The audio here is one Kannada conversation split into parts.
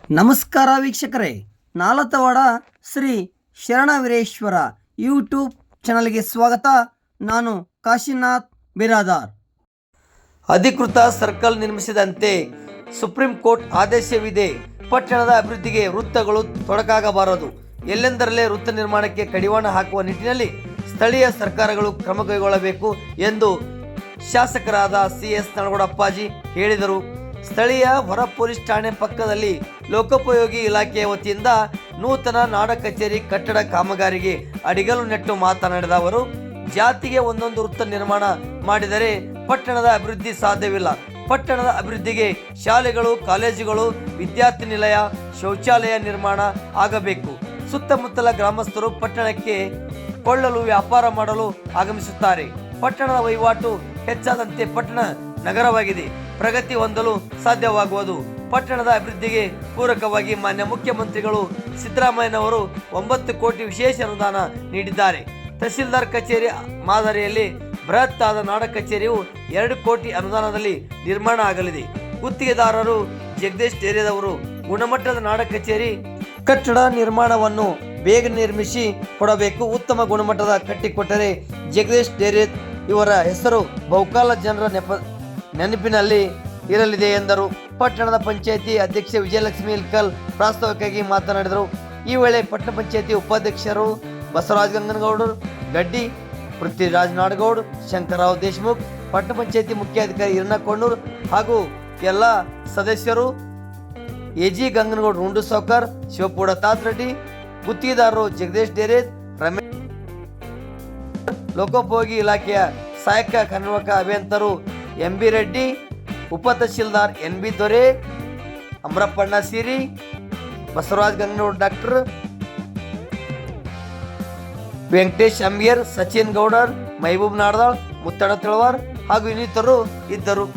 ನಮಸ್ಕಾರ ವೀಕ್ಷಕರೇ, ನಾಲತವಾಡ ಶ್ರೀ ಶರಣವೀರೇಶ್ವರ ಯೂಟ್ಯೂಬ್ ಚಾನಲ್ಗೆ ಸ್ವಾಗತ. ನಾನು ಕಾಶಿನಾಥ್ ಬಿರಾದಾರ್. ಅಧಿಕೃತ ಸರ್ಕಲ್ ನಿರ್ಮಿಸಿದಂತೆ ಸುಪ್ರೀಂ ಕೋರ್ಟ್ ಆದೇಶವಿದೆ. ಪಟ್ಟಣದ ಅಭಿವೃದ್ಧಿಗೆ ವೃತ್ತಗಳು ತೊಡಕಾಗಬಾರದು. ಎಲ್ಲೆಂದರಲ್ಲೇ ವೃತ್ತ ನಿರ್ಮಾಣಕ್ಕೆ ಕಡಿವಾಣ ಹಾಕುವ ನಿಟ್ಟಿನಲ್ಲಿ ಸ್ಥಳೀಯ ಸರ್ಕಾರಗಳು ಕ್ರಮ ಕೈಗೊಳ್ಳಬೇಕು ಎಂದು ಶಾಸಕರಾದ CS ನಳಗೌಡಪ್ಪಾಜಿ ಹೇಳಿದರು. ಸ್ಥಳೀಯ ಹೊರ ಪೊಲೀಸ್ ಠಾಣೆ ಪಕ್ಕದಲ್ಲಿ ಲೋಕೋಪಯೋಗಿ ಇಲಾಖೆಯ ವತಿಯಿಂದ ನೂತನ ನಾಡ ಕಚೇರಿ ಕಟ್ಟಡ ಕಾಮಗಾರಿಗೆ ಅಡಿಗಲು ನೆಟ್ಟು ಮಾತನಾಡಿದ ಅವರು, ಜಾತಿಗೆ ಒಂದೊಂದು ವೃತ್ತ ನಿರ್ಮಾಣ ಮಾಡಿದರೆ ಪಟ್ಟಣದ ಅಭಿವೃದ್ಧಿ ಸಾಧ್ಯವಿಲ್ಲ. ಪಟ್ಟಣದ ಅಭಿವೃದ್ಧಿಗೆ ಶಾಲೆಗಳು, ಕಾಲೇಜುಗಳು, ವಿದ್ಯಾರ್ಥಿ ನಿಲಯ, ಶೌಚಾಲಯ ನಿರ್ಮಾಣ ಆಗಬೇಕು. ಸುತ್ತಮುತ್ತಲ ಗ್ರಾಮಸ್ಥರು ಪಟ್ಟಣಕ್ಕೆ ಕೊಳ್ಳಲು, ವ್ಯಾಪಾರ ಮಾಡಲು ಆಗಮಿಸುತ್ತಾರೆ. ಪಟ್ಟಣದ ವಹಿವಾಟು ಹೆಚ್ಚಾದಂತೆ ಪಟ್ಟಣ ನಗರವಾಗಿದೆ, ಪ್ರಗತಿ ಹೊಂದಲು ಸಾಧ್ಯವಾಗುವುದು. ಪಟ್ಟಣದ ಅಭಿವೃದ್ಧಿಗೆ ಪೂರಕವಾಗಿ ಮಾನ್ಯ ಮುಖ್ಯಮಂತ್ರಿಗಳು ಸಿದ್ದರಾಮಯ್ಯನವರು 9 ಕೋಟಿ ವಿಶೇಷ ಅನುದಾನ ನೀಡಿದ್ದಾರೆ. ತಹಸೀಲ್ದಾರ್ ಕಚೇರಿ ಮಾದರಿಯಲ್ಲಿ ಬೃಹತ್ ಆದ ನಾಡ ಕಚೇರಿಯು 2 ಕೋಟಿ ಅನುದಾನದಲ್ಲಿ ನಿರ್ಮಾಣ ಆಗಲಿದೆ. ಗುತ್ತಿಗೆದಾರರು ಜಗದೀಶ್ ಡೇರೆದವರು ಗುಣಮಟ್ಟದ ನಾಡ ಕಚೇರಿ ಕಟ್ಟಡ ನಿರ್ಮಾಣವನ್ನು ಬೇಗ ನಿರ್ಮಿಸಿ ಕೊಡಬೇಕು. ಉತ್ತಮ ಗುಣಮಟ್ಟದ ಕಟ್ಟಿಕೊಟ್ಟರೆ ಜಗದೀಶ್ ಡೇರೆ ಇವರ ಹೆಸರು ಬಹುಕಾಲ ಜನರ ನೆನಪಿನಲ್ಲಿ ಇರಲಿದೆ ಎಂದರು. ಪಟ್ಟಣದ ಪಂಚಾಯಿತಿ ಅಧ್ಯಕ್ಷೆ ವಿಜಯಲಕ್ಷ್ಮಿ ಇಲ್ಕಲ್ ಪ್ರಾಸ್ತಾವಿಕವಾಗಿ ಮಾತನಾಡಿದರು. ಈ ವೇಳೆ ಪಟ್ಟಣ ಪಂಚಾಯಿತಿ ಉಪಾಧ್ಯಕ್ಷರು ಬಸವರಾಜ ಗಂಗನಗೌಡರು, ಗಡ್ಡಿ ಪೃಥ್ವಿರಾಜ್ ನಾಡಗೌಡ್, ಶಂಕರರಾವ್ ದೇಶಮುಖ್, ಪಟ್ಟಣ ಪಂಚಾಯಿತಿ ಮುಖ್ಯಾಧಿಕಾರಿ ಹಿರಣ್ಣಕೊಂಡೂರ್ ಹಾಗೂ ಎಲ್ಲ ಸದಸ್ಯರು AG ಗಂಗನಗೌಡ್, ರುಂಡು ಸೌಕರ್, ಶಿವಪೂಡ ತಾತ್ರೆಡ್ಡಿ, ಗುತ್ತಿಗೆದಾರರು ಜಗದೀಶ್ ಡೇರೆ, ರಮೇಶ್, ಲೋಕೋಪಯೋಗಿ ಇಲಾಖೆಯ ಸಹಾಯಕ ಕಾರ್ಯನಿರ್ವಾಹಕ ಅಭಿಯಂತರು MB ರೆಡ್ಡಿ, ಉಪ ತಹಶೀಲ್ದಾರ್ NB ದೊರೆ, ಅಮರಪ್ಪಣ್ಣ ಸಿರಿ, ಬಸವರಾಜ್ ಗಂಗನಗೌಡ್, ಡಾಕ್ಟರ್ ವೆಂಕಟೇಶ್ ಅಂಬಿಯರ್, ಸಚಿನ್ ಗೌಡರ್, ಮೈಬೂಬ್ ನಾಡದಾಳ್, ಮುತ್ತಡ ತಿಳವಾರ್ ಹಾಗೂ ಇನ್ನಿತರರು ಇದ್ದರು.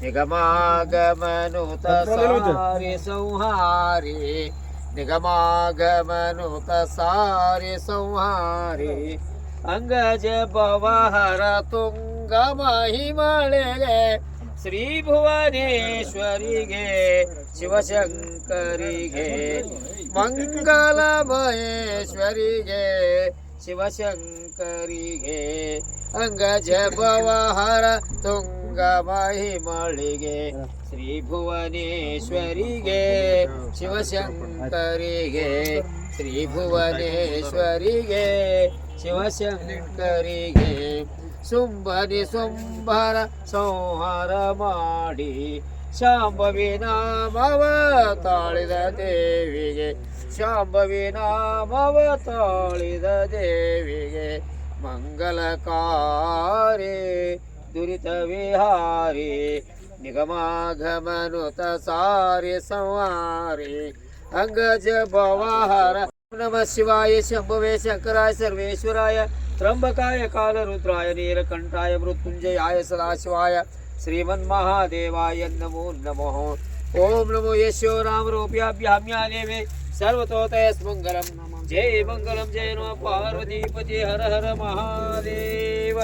ನಿಗಮಾಗಮನುತ ಸಾರಿ ಸಂಹಾರಿ ನಿಗಮಾಗಮನುತ ಸಾರಿ ಸಂಹಾರಿ ಅಂಗಜ ಪವಹರ ತುಂಗ ಮಹಿಮಳೆಗೆ ಶ್ರೀ ಭುವನೇಶ್ವರಿಗೆ ಶಿವಶಂಕರಿಗೆ ಮಂಗಲ ಮಹೇಶ್ವರಿಗೆ ಶಿವಶಂಕರಿಗೆ ಅಂಗಜ ಪವಹರ ತುಂಗ ಮಹಿಮಳಿಗೆ ಶ್ರೀ ಭುವನೇಶ್ವರಿಗೆ ಶಿವಶಂಕರಿಗೆ ಶ್ರೀ ಭುವನೇಶ್ವರಿಗೆ ಶಿವಶಂಕರಿಗೆ ಶುಂಭನಿ ಶುಂಭರ ಸಂಹಾರ ಮಾಡಿ ಶಾಂಭವಿ ನಾಮವ ತಾಳಿದ ದೇವಿಗೆ ಶಾಂಭವಿ ನಾಮವ ತಾಳಿದ ದೇವಿಗೆ ಮಂಗಲಕಾರಿ ದುರಿತ ವಿಹಾರಿ ನಿಗಮಾಗಮನುತ ಸಾರಿ ಸಂಹಾರಿ ಅಂಗಜ ಭವಹರ ನಮಃ ಶಿವಾಯ ಶಂಭುವೆ ಶಂಕರಾಯ ಸರ್ವೇಶ್ವರಾಯ ತ್ರಂಬಕಾಯ ಕಾಲರುದ್ರಾಯ ನೀಲಕಂಠಾಯ ಮೃತ್ಯುಂಜಯಾಯ ಸದಾಶಿವಾಯ ಶ್ರೀಮನ್ಮಹಾದೇವಾಯ ನಮೋ ನಮಃ ಓಂ ನಮೋ ಯಶೋ ರಾಮರೂಪ್ಯಾಭ್ಯಾಮ್ಯಾ ದೇವೆ ಸರ್ವತೋತಯಸ್ಮಂಗಲಂ जय मंगलम जय नमः पार्वतीपति हर हर महादेव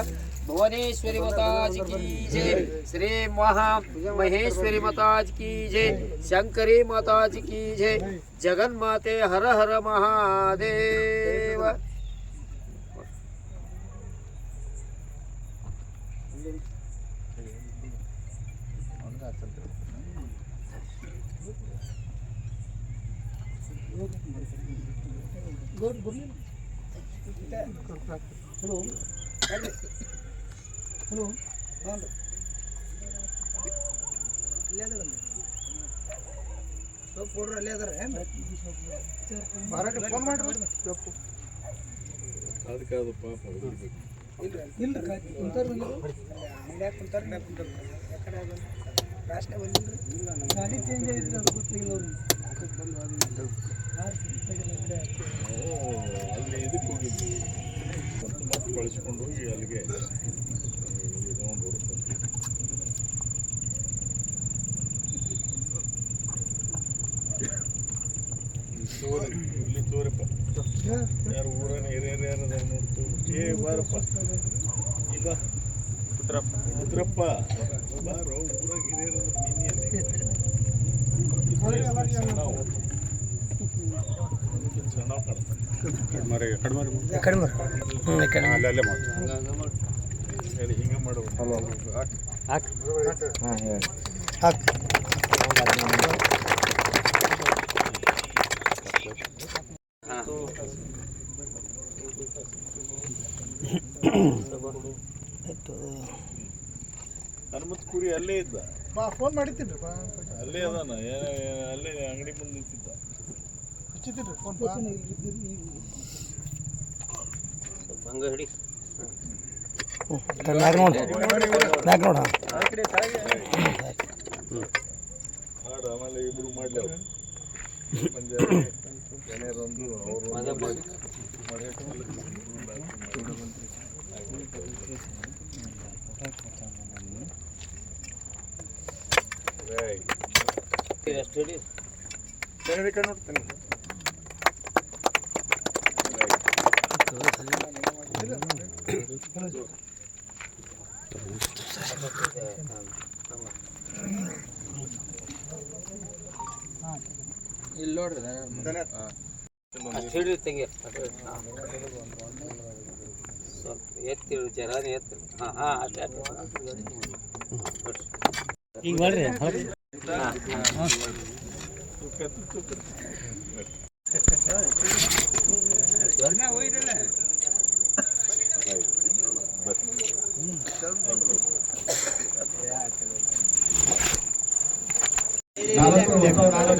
भुवनेश्वरी माताज की जय श्री महा महेश्वरी माताज की जय शंकरी माताज की जय जगन माते हर हर महादेव ಹಲೋ ಹಲೋ ಹಾಂ ಸೊಪ್ಪು ಕೊಡ್ರಿ ಅಲ್ಲೇ ಅದಾರ ಫೋನ್ ಮಾಡ್ರಿ ಅದಕ್ಕೆ ಅದು ಪಾಪ ಇಲ್ಲ ಕುಂತಾರ ಅಂಗಡಿಯಾಗ ಕುಂತಾರ ಯಾಕಡೆ ರಾಶನೆ ಬಂದಿಲ್ಲ ಗಾಡಿ ಚೇಂಜ್ ಆಗಿದ್ರೆ ಅದು ಗೊತ್ತಿಲ್ಲ ಅವ್ರಿಗೆ ಅಲ್ಲಿ ಇದಕ್ಕೆ ಹೋಗಿದ್ವಿ ಮತ್ತೆ ಬಳಸ್ಕೊಂಡು ಹೋಗಿ ಅಲ್ಲಿಗೆ ತಗೊಂಡು ಹೊರಡ್ತಾರೆ ಇಲ್ಲಿ ತೋರಪ್ಪ ಯಾರು ಊರನ್ನ ಹಿರಿಯರು ಯಾರು ಅದಾರ ನೋಡ್ತು ಏ ಬಾರಪ್ಪ ಈಗ ಉದ್ರಪ್ಪ ಬಾರೋ ಊರಾಗ ಹಿರಿಯರು ಅಲ್ಲೇ ಹಿಂಗೆ ಮಾಡುವ ಹನುಮತ್ ಕುರಿ ಅಲ್ಲೇ ಇದ್ದ ಫೋನ್ ಮಾಡಿದ್ದೀನಿ ಅಲ್ಲೇ ಅದಾನ ಅಲ್ಲೇ ಅಂಗಡಿ ಮುಂದೆ ನಿಂತಿದ್ದ ಹಚ್ಚಿದ್ದೀನಿ ಫೋನ್ ಹಂಗ ಹಿಡಿ ಮಾಡು ಆಮೇಲೆ ಇಬ್ರು ಮಾಡ್ಲಿ ಅವ್ರು ಜನರೊಂದು ಅವರು ನೋಡ್ತೇನೆ ಇಲ್ಲಿ ನೋಡ್ರಿ ಹಿಡ್ರಿ ತೆಗಿ ಸ್ವಲ್ಪ ಎತ್ತಿರು ಜರಾನೇ ಎತ್ತಿರು ಹಾಂ ಅಷ್ಟೇ ಈಗ ಮಾಡ್ರಿ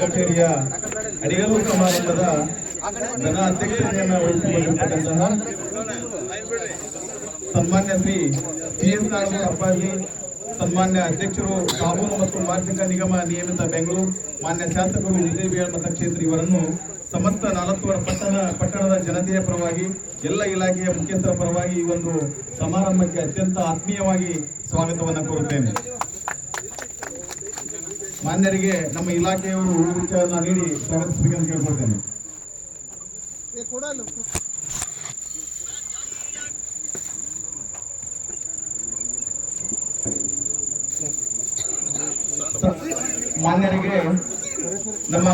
ಕಚೇರಿಯ ಅಡಿಗಲು ಸಮಾರಂಭದ ಜನ ಅಧ್ಯಕ್ಷತೆಯನ್ನು ವಹಿಸಿಕೊಂಡಿರ್ತಕ್ಕಂತಹ ಸನ್ಮಾನ್ಯ ಶ್ರೀ ಸಿ.ಎಸ್. ನಾಗೇಂದ್ರ ಅಪ್ಪಾಜಿ, ಸನ್ಮಾನ್ಯ ಅಧ್ಯಕ್ಷರು ಕಾನೂನು ಮತ್ತು ಮಾರ್ಮಿಕ ನಿಗಮ ನಿಯಮಿತ ಬೆಂಗಳೂರು, ಮಾನ್ಯ ಶಾಸಕರು ವಿಜಯಬೇಳ ಮತಕ್ಷೇತ್ರ ಇವರನ್ನು ಸಮಸ್ತ 4 ಪಟ್ಟಣದ ಜನತೆಯ ಪರವಾಗಿ ಎಲ್ಲ ಇಲಾಖೆಯ ಮುಖ್ಯಸ್ಥರ ಪರವಾಗಿ ಈ ಒಂದು ಸಮಾರಂಭಕ್ಕೆ ಅತ್ಯಂತ ಆತ್ಮೀಯವಾಗಿ ಸ್ವಾಗತವನ್ನು ಕೋರುತ್ತೇನೆ. ಮಾನ್ಯರಿಗೆ ನಮ್ಮ ಇಲಾಖೆಯವರು ಉಡುಗೊರೆಯನ್ನು ನೀಡಿ ಸ್ವಾಗತಿಸಬೇಕೆಂದು ಕೇಳಿಕೊಳ್ತೇನೆ. ಮಾನ್ಯರಿಗೆ ನಮ್ಮ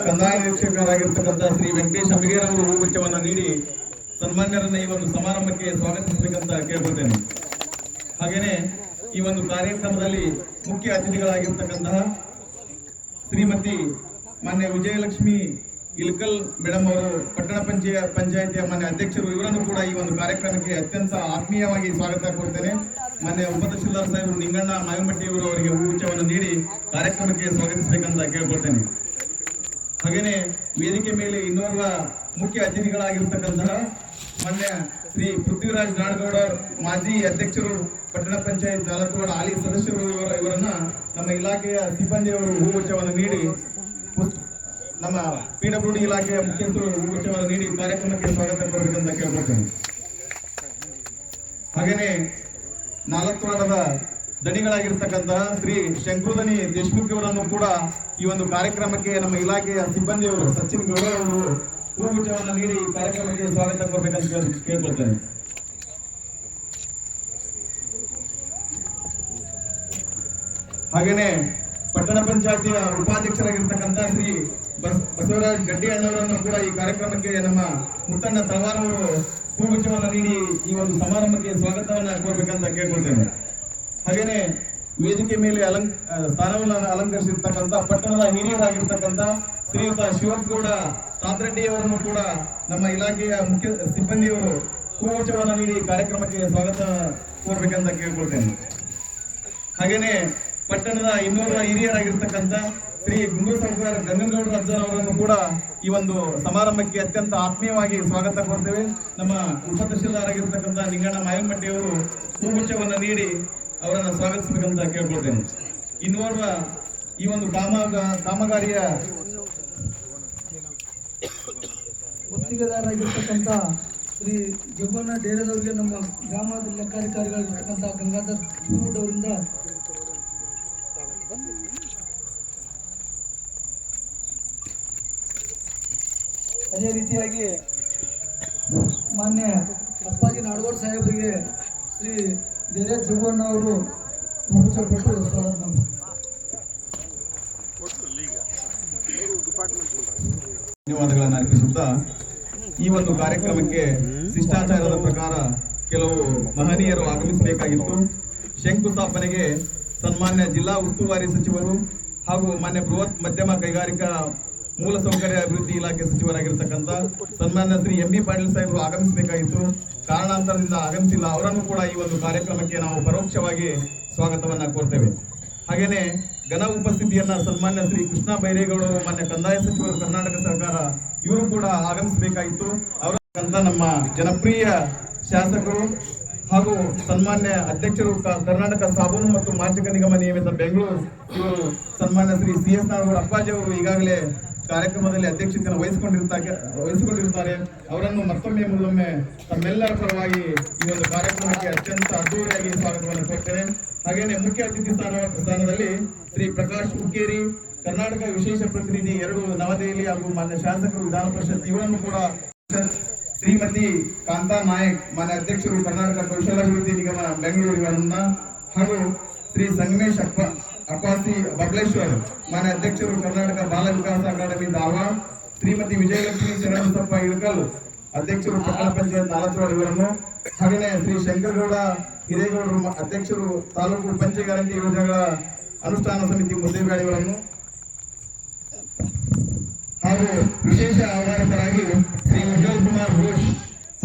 ಕಂದಾಯ ನಿರೀಕ್ಷಕರಾಗಿರ್ತಕ್ಕಂಥ ಶ್ರೀ ವೆಂಕಟೇಶ್ ಅಂಬಿಗೇರ್ ಅವರು ಹೂಗುಚ್ಛವನ್ನು ನೀಡಿ ಸನ್ಮಾನ್ಯರನ್ನ ಈ ಒಂದು ಸಮಾರಂಭಕ್ಕೆ ಸ್ವಾಗತಿಸಬೇಕಂತ ಕೇಳ್ಕೊಳ್ತೇನೆ. ಹಾಗೇನೆ ಈ ಒಂದು ಕಾರ್ಯಕ್ರಮದಲ್ಲಿ ಮುಖ್ಯ ಅತಿಥಿಗಳಾಗಿರ್ತಕ್ಕಂತಹ ಶ್ರೀಮತಿ ಮಾನ್ಯ ವಿಜಯಲಕ್ಷ್ಮಿ ಇಲ್ಕಲ್ ಮೇಡಮ್ ಅವರು ಪಟ್ಟಣ ಪಂಚಾಯಿತಿಯ ಮಾನ್ಯ ಅಧ್ಯಕ್ಷರು, ಇವರನ್ನು ಕೂಡ ಈ ಒಂದು ಕಾರ್ಯಕ್ರಮಕ್ಕೆ ಅತ್ಯಂತ ಆತ್ಮೀಯವಾಗಿ ಸ್ವಾಗತ ಕೊಡ್ತೇನೆ. ಮಾನ್ಯ ಉಪತಹಶೀಲ್ದಾರ್ ಸಾಹೇಬರು ನಿಂಗಣ್ಣ ಮಾಯಮಟ್ಟಿಯವರು ಅವರಿಗೆ ಹೂಗುಚ್ಛವನ್ನು ನೀಡಿ ಕಾರ್ಯಕ್ರಮಕ್ಕೆ ಸ್ವಾಗತಿಸಬೇಕಂತ ಕೇಳ್ಕೊಳ್ತೇನೆ. ಹಾಗೇನೆ ವೇದಿಕೆ ಮೇಲೆ ಇನ್ನೋರ್ವ ಮುಖ್ಯ ಅತಿಥಿಗಳಾಗಿರ್ತಕ್ಕಂತಹ ಮಾನ್ಯ ಶ್ರೀ ಪೃಥ್ವಿರಾಜ್ ನಾಡಗೌಡ ಮಾಜಿ ಅಧ್ಯಕ್ಷರು, ಪಟ್ಟಣ ಪಂಚಾಯತ್ ತಾಲೂಕು ಹಾಲಿ ಸದಸ್ಯರು, ಇವರನ್ನ ನಮ್ಮ ಇಲಾಖೆಯ ಸಿಬ್ಬಂದಿಯವರು ಹೂಗುಚ್ಛವನ್ನು ನೀಡಿ ನಮ್ಮ PWD ಇಲಾಖೆಯ ಮುಖ್ಯಸ್ಥರು ಹೂಗುಚ್ಛವನ್ನು ನೀಡಿ ಕಾರ್ಯಕ್ರಮಕ್ಕೆ ಸ್ವಾಗತ ಕೊಡಬೇಕಂತ ಕೇಳ್ಕೊಳ್ತೇನೆ. ಹಾಗೇನೆ 4 ವಾರ್ಡದ ದಣಿಗಳಾಗಿರ್ತಕ್ಕಂತಹ ಶ್ರೀ ಶಂಕೃದನಿ ದೇಶಮುಖ್ ಅವರನ್ನು ಕೂಡ ಈ ಒಂದು ಕಾರ್ಯಕ್ರಮಕ್ಕೆ ನಮ್ಮ ಇಲಾಖೆಯ ಸಿಬ್ಬಂದಿಯವರು ಸಚಿನ್ ಗೌಡ ಅವರು ಹೂಗುಚ್ಛವನ್ನು ನೀಡಿ ಈ ಕಾರ್ಯಕ್ರಮಕ್ಕೆ ಸ್ವಾಗತ ಕೊಡಬೇಕಂತ ಕೇಳ್ಕೊಳ್ತೇನೆ. ಹಾಗೇನೆ ಪಟ್ಟಣ ಪಂಚಾಯತಿಯ ಉಪಾಧ್ಯಕ್ಷರಾಗಿರ್ತಕ್ಕಂಥ ಶ್ರೀ ಬಸವರಾಜ್ ಗಡ್ಡಿ ಅಣ್ಣವರನ್ನು ಕೂಡ ಈ ಕಾರ್ಯಕ್ರಮಕ್ಕೆ ನಮ್ಮ ಮುತ್ತಣ್ಣ ತಳವಾರ ಅವರು ಹೂಗುಚ್ಛವನ್ನು ನೀಡಿ ಈ ಒಂದು ಸಮಾರಂಭಕ್ಕೆ ಸ್ವಾಗತವನ್ನ ಕೋರಬೇಕಂತ ಕೇಳ್ಕೊಳ್ತೇನೆ. ಹಾಗೇನೆ ವೇದಿಕೆ ಮೇಲೆ ಸ್ಥಾನವನ್ನು ಅಲಂಕರಿಸಿರ್ತಕ್ಕಂಥ ಪಟ್ಟಣದ ಹಿರಿಯರಾಗಿರ್ತಕ್ಕಂಥ ಶ್ರೀಯುತ ಶಿವಗೌಡ ತಾತ್ರೆಡ್ಡಿ ಅವರನ್ನು ಕೂಡ ನಮ್ಮ ಇಲಾಖೆಯ ಮುಖ್ಯ ಸಿಬ್ಬಂದಿಯವರು ಹೂಗುಚ್ಛವನ್ನು ನೀಡಿ ಕಾರ್ಯಕ್ರಮಕ್ಕೆ ಸ್ವಾಗತ ಕೋರಬೇಕಂತ ಕೇಳ್ಕೊಳ್ತೇನೆ. ಹಾಗೇನೆ ಪಟ್ಟಣದ ಇನ್ನೋರ್ವ ಹಿರಿಯರಾಗಿರ್ತಕ್ಕಂಥ ಶ್ರೀ ಗುಂಡು ಸರ್ಕಾರ ಗಂಗನಗೌಡ ರಜ್ಜನ್ ಅವರನ್ನು ಕೂಡ ಈ ಒಂದು ಸಮಾರಂಭಕ್ಕೆ ಅತ್ಯಂತ ಆತ್ಮೀಯವಾಗಿ ಸ್ವಾಗತ ಕೊಡ್ತೇವೆ. ನಮ್ಮ ಉಪತಹಶೀಲ್ದಾರ್ ಆಗಿರ್ತಕ್ಕಂಥ ನಿಂಗಣ್ಣ ಮಾಯಮಟ್ಟಿ ಅವರು ಹೂಗುಚ್ಛವನ್ನು ನೀಡಿ ಅವರನ್ನು ಸ್ವಾಗತಿಸಬೇಕಂತ ಕೇಳ್ಕೊಳ್ತೇನೆ. ಇನ್ನೋರ್ವ ಈ ಒಂದು ಕಾಮಗಾರಿಯ ಗುತ್ತಿಗೆದಾರರಾಗಿರ್ತಕ್ಕಂಥ ಶ್ರೀ ಜಗ್ಗಣ್ಣ ಡೇರೆದವರಿಗೆ ನಮ್ಮ ಗ್ರಾಮದ ಲೆಕ್ಕಾಧಿಕಾರಿಗಳಿರ್ತಕ್ಕಂಥ ಗಂಗಾಧರ್ ಜೂಡ್ ಅವರಿಂದ ಅದೇ ರೀತಿಯಾಗಿ ಮಾನ್ಯ ಅಪ್ಪಾಜಿ ನಾಡಗೌಡ ಸಾಹೇಬರಿಗೆ ಶ್ರೀ ಡೇರೆ ಜಗ್ಗಣ್ಣ ಅವರು ಹೂಗುಚ್ಛ ಕೊಟ್ಟು ಸ್ವಾಗತ ಮಾಡಿ. ಧನ್ಯವಾದಗಳನ್ನು ಅರ್ಪಿಸುತ್ತಾ ಈ ಒಂದು ಕಾರ್ಯಕ್ರಮಕ್ಕೆ ಶಿಷ್ಟಾಚಾರದ ಪ್ರಕಾರ ಕೆಲವು ಮಹನೀಯರು ಆಗಮಿಸಬೇಕಾಗಿತ್ತು. ಶಂಕುಸ್ಥಾಪನೆಗೆ ಸನ್ಮಾನ್ಯ ಜಿಲ್ಲಾ ಉಸ್ತುವಾರಿ ಸಚಿವರು ಹಾಗೂ ಮಾನ್ಯ ಬೃಹತ್ ಮಧ್ಯಮ ಕೈಗಾರಿಕಾ ಮೂಲಸೌಕರ್ಯ ಅಭಿವೃದ್ಧಿ ಇಲಾಖೆ ಸಚಿವರಾಗಿರ್ತಕ್ಕಂಥ ಸನ್ಮಾನ್ಯ ಶ್ರೀ MB ಪಾಟೀಲ್ ಸಾಹೇಬರು ಆಗಮಿಸಬೇಕಾಗಿತ್ತು. ಕಾರಣಾಂತರದಿಂದ ಆಗಮಿಸಿಲ್ಲ. ಅವರನ್ನು ಕೂಡ ಈ ಒಂದು ಕಾರ್ಯಕ್ರಮಕ್ಕೆ ನಾವು ಪರೋಕ್ಷವಾಗಿ ಸ್ವಾಗತವನ್ನ ಕೋರ್ತೇವೆ. ಹಾಗೇನೆ ಘನ ಉಪಸ್ಥಿತಿಯನ್ನ ಸನ್ಮಾನ್ಯ ಶ್ರೀ ಕೃಷ್ಣ ಬೈರೇಗೌಡ ಅವರು ಮಾನ್ಯ ಕಂದಾಯ ಸಚಿವರು ಕರ್ನಾಟಕ ಸರ್ಕಾರ, ಇವರು ಕೂಡ ಆಗಮಿಸಬೇಕಾಗಿತ್ತು. ಅವರ ನಮ್ಮ ಜನಪ್ರಿಯ ಶಾಸಕರು ಹಾಗೂ ಸನ್ಮಾನ್ಯ ಅಧ್ಯಕ್ಷರು ಕರ್ನಾಟಕ ಸಾಬೂನು ಮತ್ತು ಮಾರ್ಜಕ ನಿಗಮ ನಿಯಮಿತ ಬೆಂಗಳೂರು, ಇವರು ಸನ್ಮಾನ್ಯ ಶ್ರೀ CS ನಾಡಗೌಡ ಅಪ್ಪಾಜಿ ಅವರು ಈಗಾಗಲೇ ಕಾರ್ಯಕ್ರಮದಲ್ಲಿ ಅಧ್ಯಕ್ಷತೆಯನ್ನು ವಹಿಸಿಕೊಂಡಿರುತ್ತಾರೆ. ಅವರನ್ನು ಮತ್ತೊಮ್ಮೆ ತಮ್ಮೆಲ್ಲರ ಪರವಾಗಿ ಈ ಒಂದು ಕಾರ್ಯಕ್ರಮಕ್ಕೆ ಅತ್ಯಂತ ಅದ್ದೂರಿಯಾಗಿ ಸ್ವಾಗತವನ್ನು ಕೊಡ್ತೇನೆ. ಹಾಗೇನೆ ಮುಖ್ಯ ಅತಿಥಿ ಸ್ಥಾನದಲ್ಲಿ ಶ್ರೀ ಪ್ರಕಾಶ್ ಹುಕ್ಕೇರಿ, ಕರ್ನಾಟಕ ವಿಶೇಷ ಪ್ರತಿನಿಧಿ 2 ನವದೆಹಲಿ ಹಾಗೂ ಮಾನ್ಯ ಶಾಸಕರು ವಿಧಾನ ಪರಿಷತ್, ಇವರನ್ನು ಕೂಡ ಶ್ರೀಮತಿ ಕಾಂತಾ ನಾಯಕ್ ಮಾನ್ಯ ಅಧ್ಯಕ್ಷರು ಕರ್ನಾಟಕ ಕೌಶಲಾಭಿವೃದ್ಧಿ ನಿಗಮ ಬೆಂಗಳೂರು ಇವರನ್ನ, ಹಾಗೂ ಶ್ರೀ ಸಂಗಮೇಶ್ ಅಪ್ಪಾಸಿ ಬಬಲೇಶ್ವರ್ ಮಾನ್ಯ ಅಧ್ಯಕ್ಷರು ಕರ್ನಾಟಕ ಬಾಲ ವಿಕಾಸ ಅಕಾಡೆಮಿ ಧಾರವಾಡ, ಶ್ರೀಮತಿ ವಿಜಯಲಕ್ಷ್ಮಿ ಶರಣಬಸಪ್ಪ ಇಳಕಲ್ ಅಧ್ಯಕ್ಷರು ಪಟ್ಟಣ ಪಂಚಾಯತ್ 4 ವಾರ್ಡ್ ಇವರನ್ನು, ಹಾಗೆಯೇ ಶ್ರೀ ಶಂಕರಗೌಡ ಹಿರೇಗೌಡರು ಅಧ್ಯಕ್ಷರು ತಾಲೂಕು ಪಂಚ ಗ್ಯಾರಂಟಿ ಯೋಜನೆಗಳ ಅನುಷ್ಠಾನ ಸಮಿತಿ ಮುದ್ದೇಬೇಳೆ ಇವರನ್ನು, ಹಾಗೂ ವಿಶೇಷ ಆಹ್ವಾನಿತರಾಗಿ ಶ್ರೀ ಉಜ್ವಲ್ ಕುಮಾರ್ ಘೋಷ್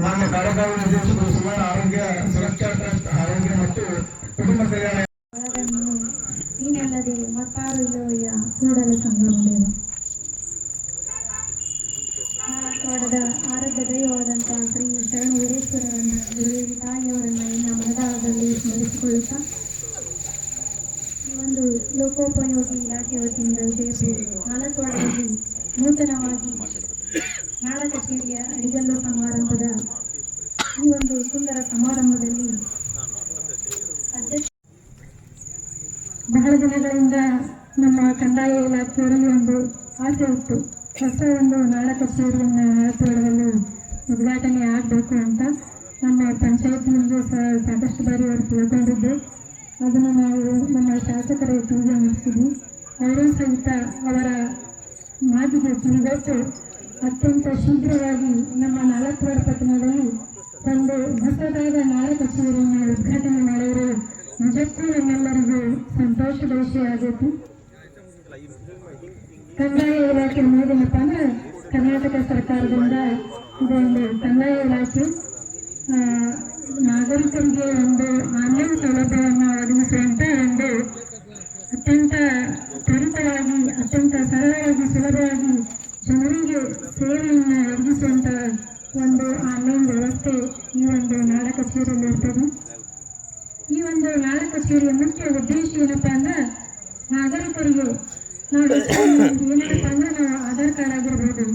ಮಾನ್ಯ ಕಾರ್ಯಕಾರಿ ನಿರ್ದೇಶಕರು ಸುವರ್ಣ ಆರೋಗ್ಯ ಸುರಕ್ಷಾ ಟ್ರಸ್ಟ್ ಆರೋಗ್ಯ ಮತ್ತು ಕುಟುಂಬ ಕಲ್ಯಾಣ ನೀನಲ್ಲದೆ ಮತ್ತಾರು ಇಲ್ಲವಯ್ಯ ಕೂಡಲ ಸಂಗಮದೇವ. ನಾಡದ ಆರಾಧ್ಯ ದೈವವಾದಂಥ ಶ್ರೀ ಶರಣ ವೀರೇಶ್ವರರನ್ನ ಗುರುದೇವಿ ತಾಯಿಯವರನ್ನ ಇನ್ನ ಮನದಾಳದಲ್ಲಿ ಸ್ಮರಿಸಿಕೊಳ್ಳುತ್ತಾ ಈ ಒಂದು ಲೋಕೋಪಯೋಗಿ ಇಲಾಖೆ ವತಿಯಿಂದ ವಿಜಯಪುರ 4 ವಾರ್ಡ್ನಲ್ಲಿ ನೂತನವಾಗಿ ನಾಡ ಕಚೇರಿಯ ಅಡಿಗಲ್ಲು ಸಮಾರಂಭದ ಈ ಒಂದು ಸುಂದರ ಸಮಾರಂಭದಲ್ಲಿ ಬಹಳ ದಿನಗಳಿಂದ ನಮ್ಮ ಕಂದಾಯ ಇಲಾಖೆಯವರಿಗೆ ಒಂದು ಆಸೆ ಇತ್ತು, ಹೊಸ ಒಂದು ನಾಡ ಕಚೇರಿಯನ್ನು ಆಳತೋಳದಲ್ಲಿ ಉದ್ಘಾಟನೆ ಆಗಬೇಕು ಅಂತ. ನಮ್ಮ ಪಂಚಾಯತ್ನಿಂದ ಸಾಕಷ್ಟು ಬಾರಿ ಅವರು ತಿಳ್ಕೊಂಡಿದ್ದು, ಅದನ್ನು ನಾವು ನಮ್ಮ ಶಾಸಕರ ಕಿವಿಗೆ ಮುಟ್ಟಿಸಿದ್ವಿ. ಅವರೂ ಸಹಿತ ಅವರ ಮಾತಿಗೆ ಕಿವಿಗೊಟ್ಟು ಅತ್ಯಂತ ಶೀಘ್ರವಾಗಿ ನಮ್ಮ 4 ವಾರ್ಡ್ ಪಟ್ಟಣದಲ್ಲಿ ಒಂದು ಹೊಸದಾದ ನಾಡ ಕಚೇರಿಯನ್ನು ಉದ್ಘಾಟನೆ ಮಾಡಿದರೆ ನಿಜಕ್ಕೂ ನಮ್ಮೆಲ್ಲರಿಗೂ ಸಂತೋಷದ ವಿಷಯ ಆಗೈತಿ. ಕಂದಾಯ ಇಲಾಖೆ ಅನ್ನೋದೇನಪ್ಪ ಅಂದ್ರೆ ಕರ್ನಾಟಕ ಸರ್ಕಾರದಿಂದ ಇದೊಂದು ಕಂದಾಯ ಇಲಾಖೆ ನಾಗರಿಕರಿಗೆ ಒಂದು ಆನ್ಲೈನ್ ಸೌಲಭ್ಯವನ್ನು ಒದಗಿಸುವಂತ ಒಂದು ಅತ್ಯಂತ ತ್ವರಿತವಾಗಿ ಅತ್ಯಂತ ಸರಳವಾಗಿ ಸುಲಭವಾಗಿ ಜನರಿಗೆ ಸೇವೆಯನ್ನು ಒದಗಿಸುವಂತ ಒಂದು ಆನ್ಲೈನ್ ವ್ಯವಸ್ಥೆ ಈ ಒಂದು ನಾಡ ಕಚೇರಿಯಲ್ಲಿ ಇರ್ತದೆ. ಈ ಒಂದು ನಾಡ ಕಚೇರಿಯ ಮುಖ್ಯ ಉದ್ದೇಶ ಏನಪ್ಪಾ ಅಂದ್ರೆ ನಾಗರಿಕರಿಗೆ ನಾವು ಏನಪ್ಪ ಅಂದ್ರೆ ನಾವು ಆಧಾರ್ ಕಾರ್ಡ್ ಆಗಿರ್ಬೋದು,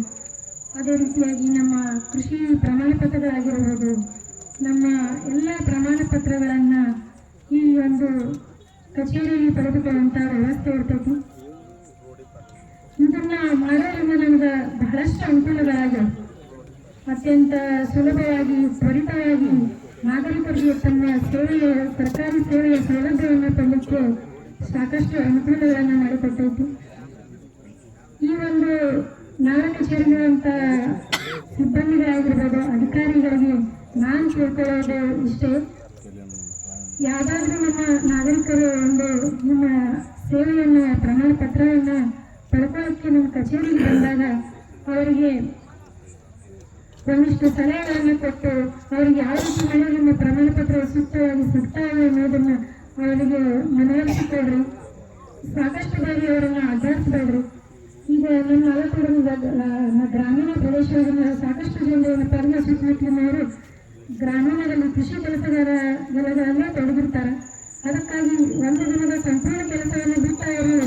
ಅದೇ ರೀತಿಯಾಗಿ ನಮ್ಮ ಕೃಷಿ ಪ್ರಮಾಣ ಪತ್ರಗಳಾಗಿರ್ಬೋದು, ನಮ್ಮ ಎಲ್ಲ ಪ್ರಮಾಣ ಪತ್ರಗಳನ್ನ ಈ ಒಂದು ಕಚೇರಿಯಲ್ಲಿ ಪಡೆದುಕೊಳ್ಳುವಂತ ವ್ಯವಸ್ಥೆ ಇರ್ತೈತಿ. ಇದನ್ನ ಮಾಡೋದ್ರಿಂದ ನಮ್ಗೆ ಬಹಳಷ್ಟು ಅನುಕೂಲಗಳಾಗ್ಯಾವ. ಅತ್ಯಂತ ಸುಲಭವಾಗಿ ತ್ವರಿತವಾಗಿ ನಾಗರಿಕರಿಗೆ ತಮ್ಮ ಸೇವೆಯ ಸರ್ಕಾರಿ ಸೇವೆಯ ಸೌಲಭ್ಯವನ್ನು ಪಡೆಯಲಿಕ್ಕೆ ಸಾಕಷ್ಟು ಅನುಕೂಲಗಳನ್ನು ಮಾಡಿಕೊಟ್ಟೈತಿ. ಈ ಒಂದು ನಾಡ ಕಚೇರಿಗಳಂತ ಸಿಬ್ಬಂದಿಗಳಾಗಿರ್ಬೋದು, ಅಧಿಕಾರಿಗಳಿಗೆ ನಾನು ಕೇಳ್ಕೊಳ್ಳೋದು ಇಷ್ಟೇ, ಯಾವ್ದಾದ್ರೂ ನಮ್ಮ ನಾಗರಿಕರು ಒಂದು ನಿಮ್ಮ ಸೇವೆಯನ್ನು ಪ್ರಮಾಣ ಪತ್ರವನ್ನು ಪಡ್ಕೊಳ್ಳೋಕ್ಕೆ ನಮ್ಮ ಕಚೇರಿಗೆ ಬಂದಾಗ ಅವರಿಗೆ ಒಂದಿಷ್ಟು ಸಲಹೆಗಳನ್ನು ಕೊಟ್ಟು ಅವರಿಗೆ ಯಾವ ರೀತಿ ಮಾಡಿದ್ರೆ ನಿಮ್ಮ ಪ್ರಮಾಣ ಪತ್ರ ಸೂಕ್ತವಾಗಿ ಸಿಗ್ತಾವೆ ಅನ್ನೋದನ್ನ ಅವರಿಗೆ ಮನವರಿಸಿಕೊಡ್ರಿ. ಸಾಕಷ್ಟು ಬಾರಿ ಅವರನ್ನ ಅಡ್ಡಾಡಿಸ್ಬೇಡ್ರಿ. ಈಗ ನಮ್ಮ ಗ್ರಾಮೀಣ ಪ್ರದೇಶದಲ್ಲಿ ಸಾಕಷ್ಟು ಜನರು ಏನಪ್ಪ ಅಂದ್ರೆ ಸುತ್ತಮುತ್ತಲಿನವರು ಗ್ರಾಮೀಣದಲ್ಲಿ ಕೃಷಿ ಕೆಲಸಗಳಲ್ಲೇ ತೊಡಗಿರ್ತಾರೆ. ಅದಕ್ಕಾಗಿ ಒಂದು ದಿನದ ಸಂಪೂರ್ಣ ಕೆಲಸವನ್ನು ಬಿಟ್ಟು ಅವರು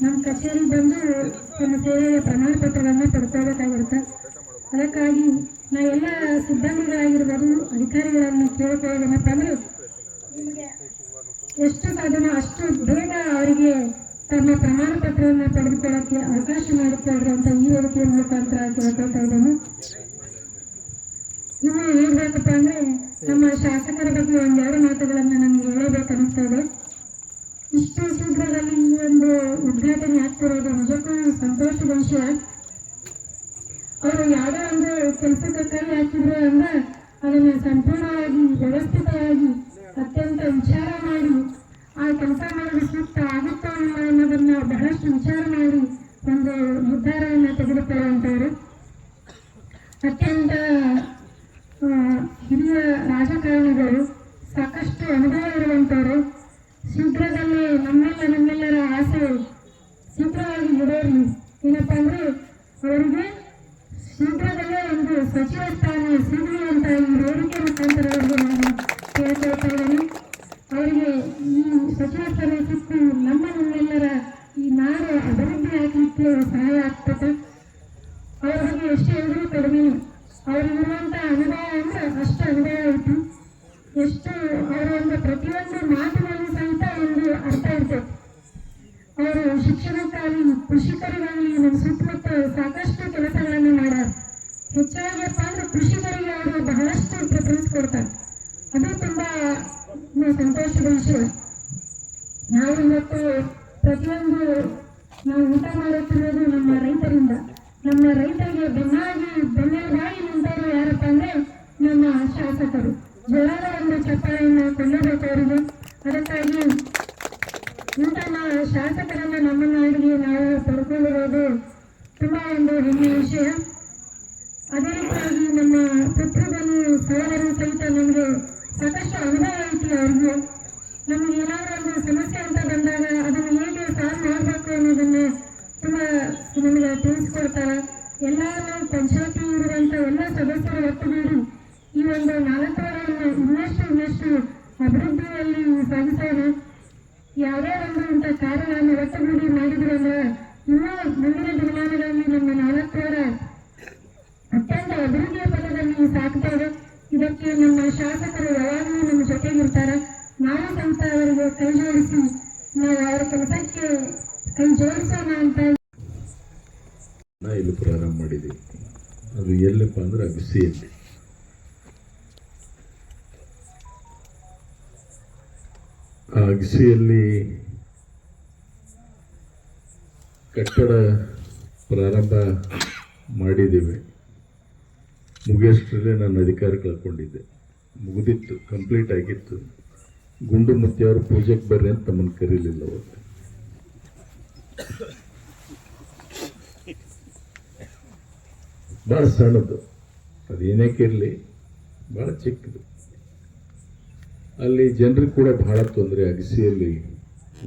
ನಮ್ಮ ಕಚೇರಿಗೆ ಬಂದು ತಮ್ಮ ಸೇವೆಯ ಪ್ರಮಾಣ ಪತ್ರವನ್ನು ಪಡ್ಕೋಬೇಕಾಗಿರುತ್ತೆ. ಅದಕ್ಕಾಗಿ ನಾ ಎಲ್ಲ ಸಿಬ್ಬಂದಿಗಳಾಗಿರ್ಬೋದು, ಅಧಿಕಾರಿಗಳನ್ನು ಕೇಳ್ಕೊಳ್ಳೋದೇನಪ್ಪ ಅಂದ್ರೆ ಎಷ್ಟು ಸಾಧ್ಯನೋ ಅಷ್ಟು ಬೇಗ ಅವರಿಗೆ ತಮ್ಮ ಪ್ರಮಾಣ ಪತ್ರವನ್ನು ಪಡೆದುಕೊಳ್ಳಕ್ಕೆ ಅವಕಾಶ ಮಾಡಿಕೊಡ್ರಿ ಅಂತ ಈ ವೇದಿಕೆಯ ಮುಖಾಂತರ ಕೇಳ್ಕೊಳ್ತಾ ಇದ್ದೇನೆ. ಇನ್ನು ಹೇಳ್ಬೇಕಪ್ಪ ಅಂದ್ರೆ ನಮ್ಮ ಶಾಸಕರ ಬಗ್ಗೆ ಒಂದೆರಡು ಮಾತುಗಳನ್ನು ನನಗೆ ಹೇಳಬೇಕನ್ನಿಸ್ತಾ ಇದೆ. ಇಷ್ಟು ಶೀಘ್ರದಲ್ಲಿ ಈ ಒಂದು ಉದ್ಘಾಟನೆ ಆಗ್ತಿರೋದು ನಿಜಕ್ಕೂ ಸಂತೋಷದ ವಿಷಯ. ಅವರು ಯಾವುದೋ ಒಂದು ಕೆಲಸಕ್ಕೆ ಕೈ ಹಾಕಿದ್ರು ಅಂದ್ರೆ ಅದನ್ನು ಸಂಪೂರ್ಣವಾಗಿ ವ್ಯವಸ್ಥಿತವಾಗಿ ಅತ್ಯಂತ ವಿಚಾರ ಮಾಡಿ ಆ ಕೆಲಸ ಮಾಡೋದು ಸೂಕ್ತ ಆಗುತ್ತೋ ಅನ್ನೋದನ್ನ ಬಹಳಷ್ಟು ವಿಚಾರ ಮಾಡಿ ಒಂದು ನಿರ್ಧಾರವನ್ನು ತೆಗೆದುಕೊಳ್ಳುವಂಥವ್ರು. ಅತ್ಯಂತ ಹಿರಿಯ ರಾಜಕಾರಣಿಗಳು, ಸಾಕಷ್ಟು ಅನುಭವ ಇರುವಂಥವ್ರು. ಶೀಘ್ರದಲ್ಲಿ ನಮ್ಮೆಲ್ಲರ ಆಸೆ ಶೀಘ್ರವಾಗಿ ಈಡೇರಲಿ. ಏನಪ್ಪ ಅಂದ್ರೆ ಅವರಿಗೆ ಶೀಘ್ರದಲ್ಲೇ ಒಂದು ಸಚಿವ ಸ್ಥಾನ ಸಿಗಲಿ ಅಂತ ಈ ವೇದಿಕೆ ಮುಖಾಂತರ ಅವರಿಗೆ ನಾನು ಕೇಳ್ಕೊಳ್ತಾ ಇದ್ದೇನೆ. ಅವರಿಗೆ ಈ ಸಚಿವ ಸ್ಥಾನ ಸಿಕ್ಕು ನಮ್ಮೆಲ್ಲರ ಈ ನಾಡು ಅಭಿವೃದ್ಧಿ ಆಗಲಿಕ್ಕೆ ಸಹಾಯ ಆಗ್ತದೆ. ಅವ್ರ ಬಗ್ಗೆ ಎಷ್ಟು ಹೇಳಿದ್ರು ಕಡಿಮೆ. ಅವ್ರಿಗಿರುವಂತ ಅನುಭವ ಅಂದ್ರೆ ಅಷ್ಟು ಅನುಭವ ಐತಿ. ಎಷ್ಟು ಅವರ ಒಂದು ಪ್ರತಿಯೊಂದು ಮಾತಿನಲ್ಲಿ ಸಹಿತ ಒಂದು ಅರ್ಥ ಇರ್ತದೆ. ಅವರು ಶಿಕ್ಷಣಕ್ಕಾಗಿ, ಕೃಷಿಕರಿಗಾಗಿ ನಮ್ಮ ಸುತ್ತಮುತ್ತ ಸಾಕಷ್ಟು ಕೆಲಸಗಳನ್ನು ಮಾಡ್ಯಾರ. ಹೆಚ್ಚಾಗಪ್ಪ ಅಂದ್ರೆ ಕೃಷಿಕರಿಗೆ ಅವರು ಬಹಳಷ್ಟು ಪ್ರಿಫರೆನ್ಸ್ ಕೊಡ್ತಾರೆ. ಅದು ತುಂಬಾ ಸಂತೋಷದ ವಿಷಯ. ನಾವು ಇವತ್ತು ಪ್ರತಿಯೊಂದು ನಾವು ಊಟ ಮಾಡುತ್ತಿರೋದು ನಮ್ಮ ರೈತರಿಂದ. ನಮ್ಮ ರೈತರಿಗೆ ಬೆನ್ನೆಲುಬಾಗಿ ನಿಂತವರು ಯಾರಪ್ಪ ಅಂದ್ರೆ ನಮ್ಮ ಶಾಸಕರು. ಜೋರಾದ ಒಂದು ಚಪ್ಪಾಳೆಯನ್ನು ಕೊಳ್ಳಬೇಕು ಅವರಿಗೆ. ಅದಕ್ಕಾಗಿ ಇಂತಹ ಶಾಸಕರನ್ನ ನಮ್ಮ ನಾಡಿಗೆ ನಾವು ಪಡ್ಕೊಂಡಿರೋದು ತುಂಬಾ ಒಂದು ಹೆಮ್ಮೆಯ ವಿಷಯ. ಅದೇ ರೀತಿಯಾಗಿ ನಮ್ಮ ಪುತ್ರದಲ್ಲಿ ಸಹೋದರರು ಸಹಿತ ನಮಗೆ ಸಾಕಷ್ಟು ಅನುಭವ ಐತಿ. ಅವ್ರಿಗೆ ನಮ್ಗೆ ಏನಾದರೂ ಒಂದು ಸಮಸ್ಯೆ ಅಂತ ಬಂದಾಗ ಅದನ್ನು ಹೇಗೆ ಸಾಲ್ವ್ ಮಾಡಬೇಕು ಅನ್ನೋದನ್ನ ತುಂಬಾ ನಮಗೆ ತಿಳಿಸ್ಕೊಡ್ತಾರೆ. ಎಲ್ಲ ಪಂಚಾಯತಿ ಇರುವಂತ ಎಲ್ಲ ಸದಸ್ಯರು ಒಟ್ಟುಗೂಡಿ ಈ ಒಂದು 4 ವಾರವನ್ನು ಇನ್ನಷ್ಟು ಅಭಿವೃದ್ಧಿಯಲ್ಲಿ ಸಾಗಿಸೋಣ. ಯಾವುದೇ ಒಂದು ಇಂಥ ಕಾರ್ಯಗಳನ್ನು ಒಟ್ಟುಗೂಡಿ ಮಾಡಿದ್ರಂದ್ರೆ ಇನ್ನೂ ಮುಂದಿನ ದಿನಮಾನಗಳಲ್ಲಿ ನಮ್ಮ 4 ವಾರ ಅತ್ಯಂತ ಅಭಿವೃದ್ಧಿಯ ಪಥದಲ್ಲಿ ಸಾಕ್ತೇವೆ. ಇದಕ್ಕೆ ನಮ್ಮ ಶಾಸಕರು ಯಾವಾಗಲೂ ನಮ್ಮ ಜೊತೆಗಿರ್ತಾರೆ. ನಾವು ಸಹಿತ ಅವರಿಗೆ ಕೈ ಜೋಡಿಸಿ ನಾವು ಅವರ ಕೆಲಸಕ್ಕೆ ಕೈ ಜೋಡಿಸೋಣ ಅಂತ ಇಲ್ಲಿ ಪ್ರಾರಂಭ ಮಾಡಿದ್ದೀವಿ. ಅದು ಎಲ್ಲಪ್ಪ ಅಂದ್ರೆ ಆ ಅಗಸಿಯಲ್ಲಿ ಕಟ್ಟಡ ಪ್ರಾರಂಭ ಮಾಡಿದ್ದೇವೆ. ಮುಗಿಯಷ್ಟರಲ್ಲೇ ನಾನು ಅಧಿಕಾರ ಕಳ್ಕೊಂಡಿದ್ದೆ. ಮುಗಿದಿತ್ತು, ಕಂಪ್ಲೀಟ್ ಆಗಿತ್ತು. ಗುಂಡು ಮುತ್ತಿಯವರು ಪೂಜೆಗೆ ಬರ್ರಿ ಅಂತ ನಮ್ಮನ್ನು ಕರೀಲಿಲ್ಲ ಅವತ್ತು. ಭಾಳ ಸಣ್ಣದು, ಅದೇನಕ್ಕೆ ಇರಲಿ, ಭಾಳ ಚಿಕ್ಕದು. ಅಲ್ಲಿ ಜನರಿಗೆ ಕೂಡ ಬಹಳ ತೊಂದರೆ. ಅಗಸಿಯಲ್ಲಿ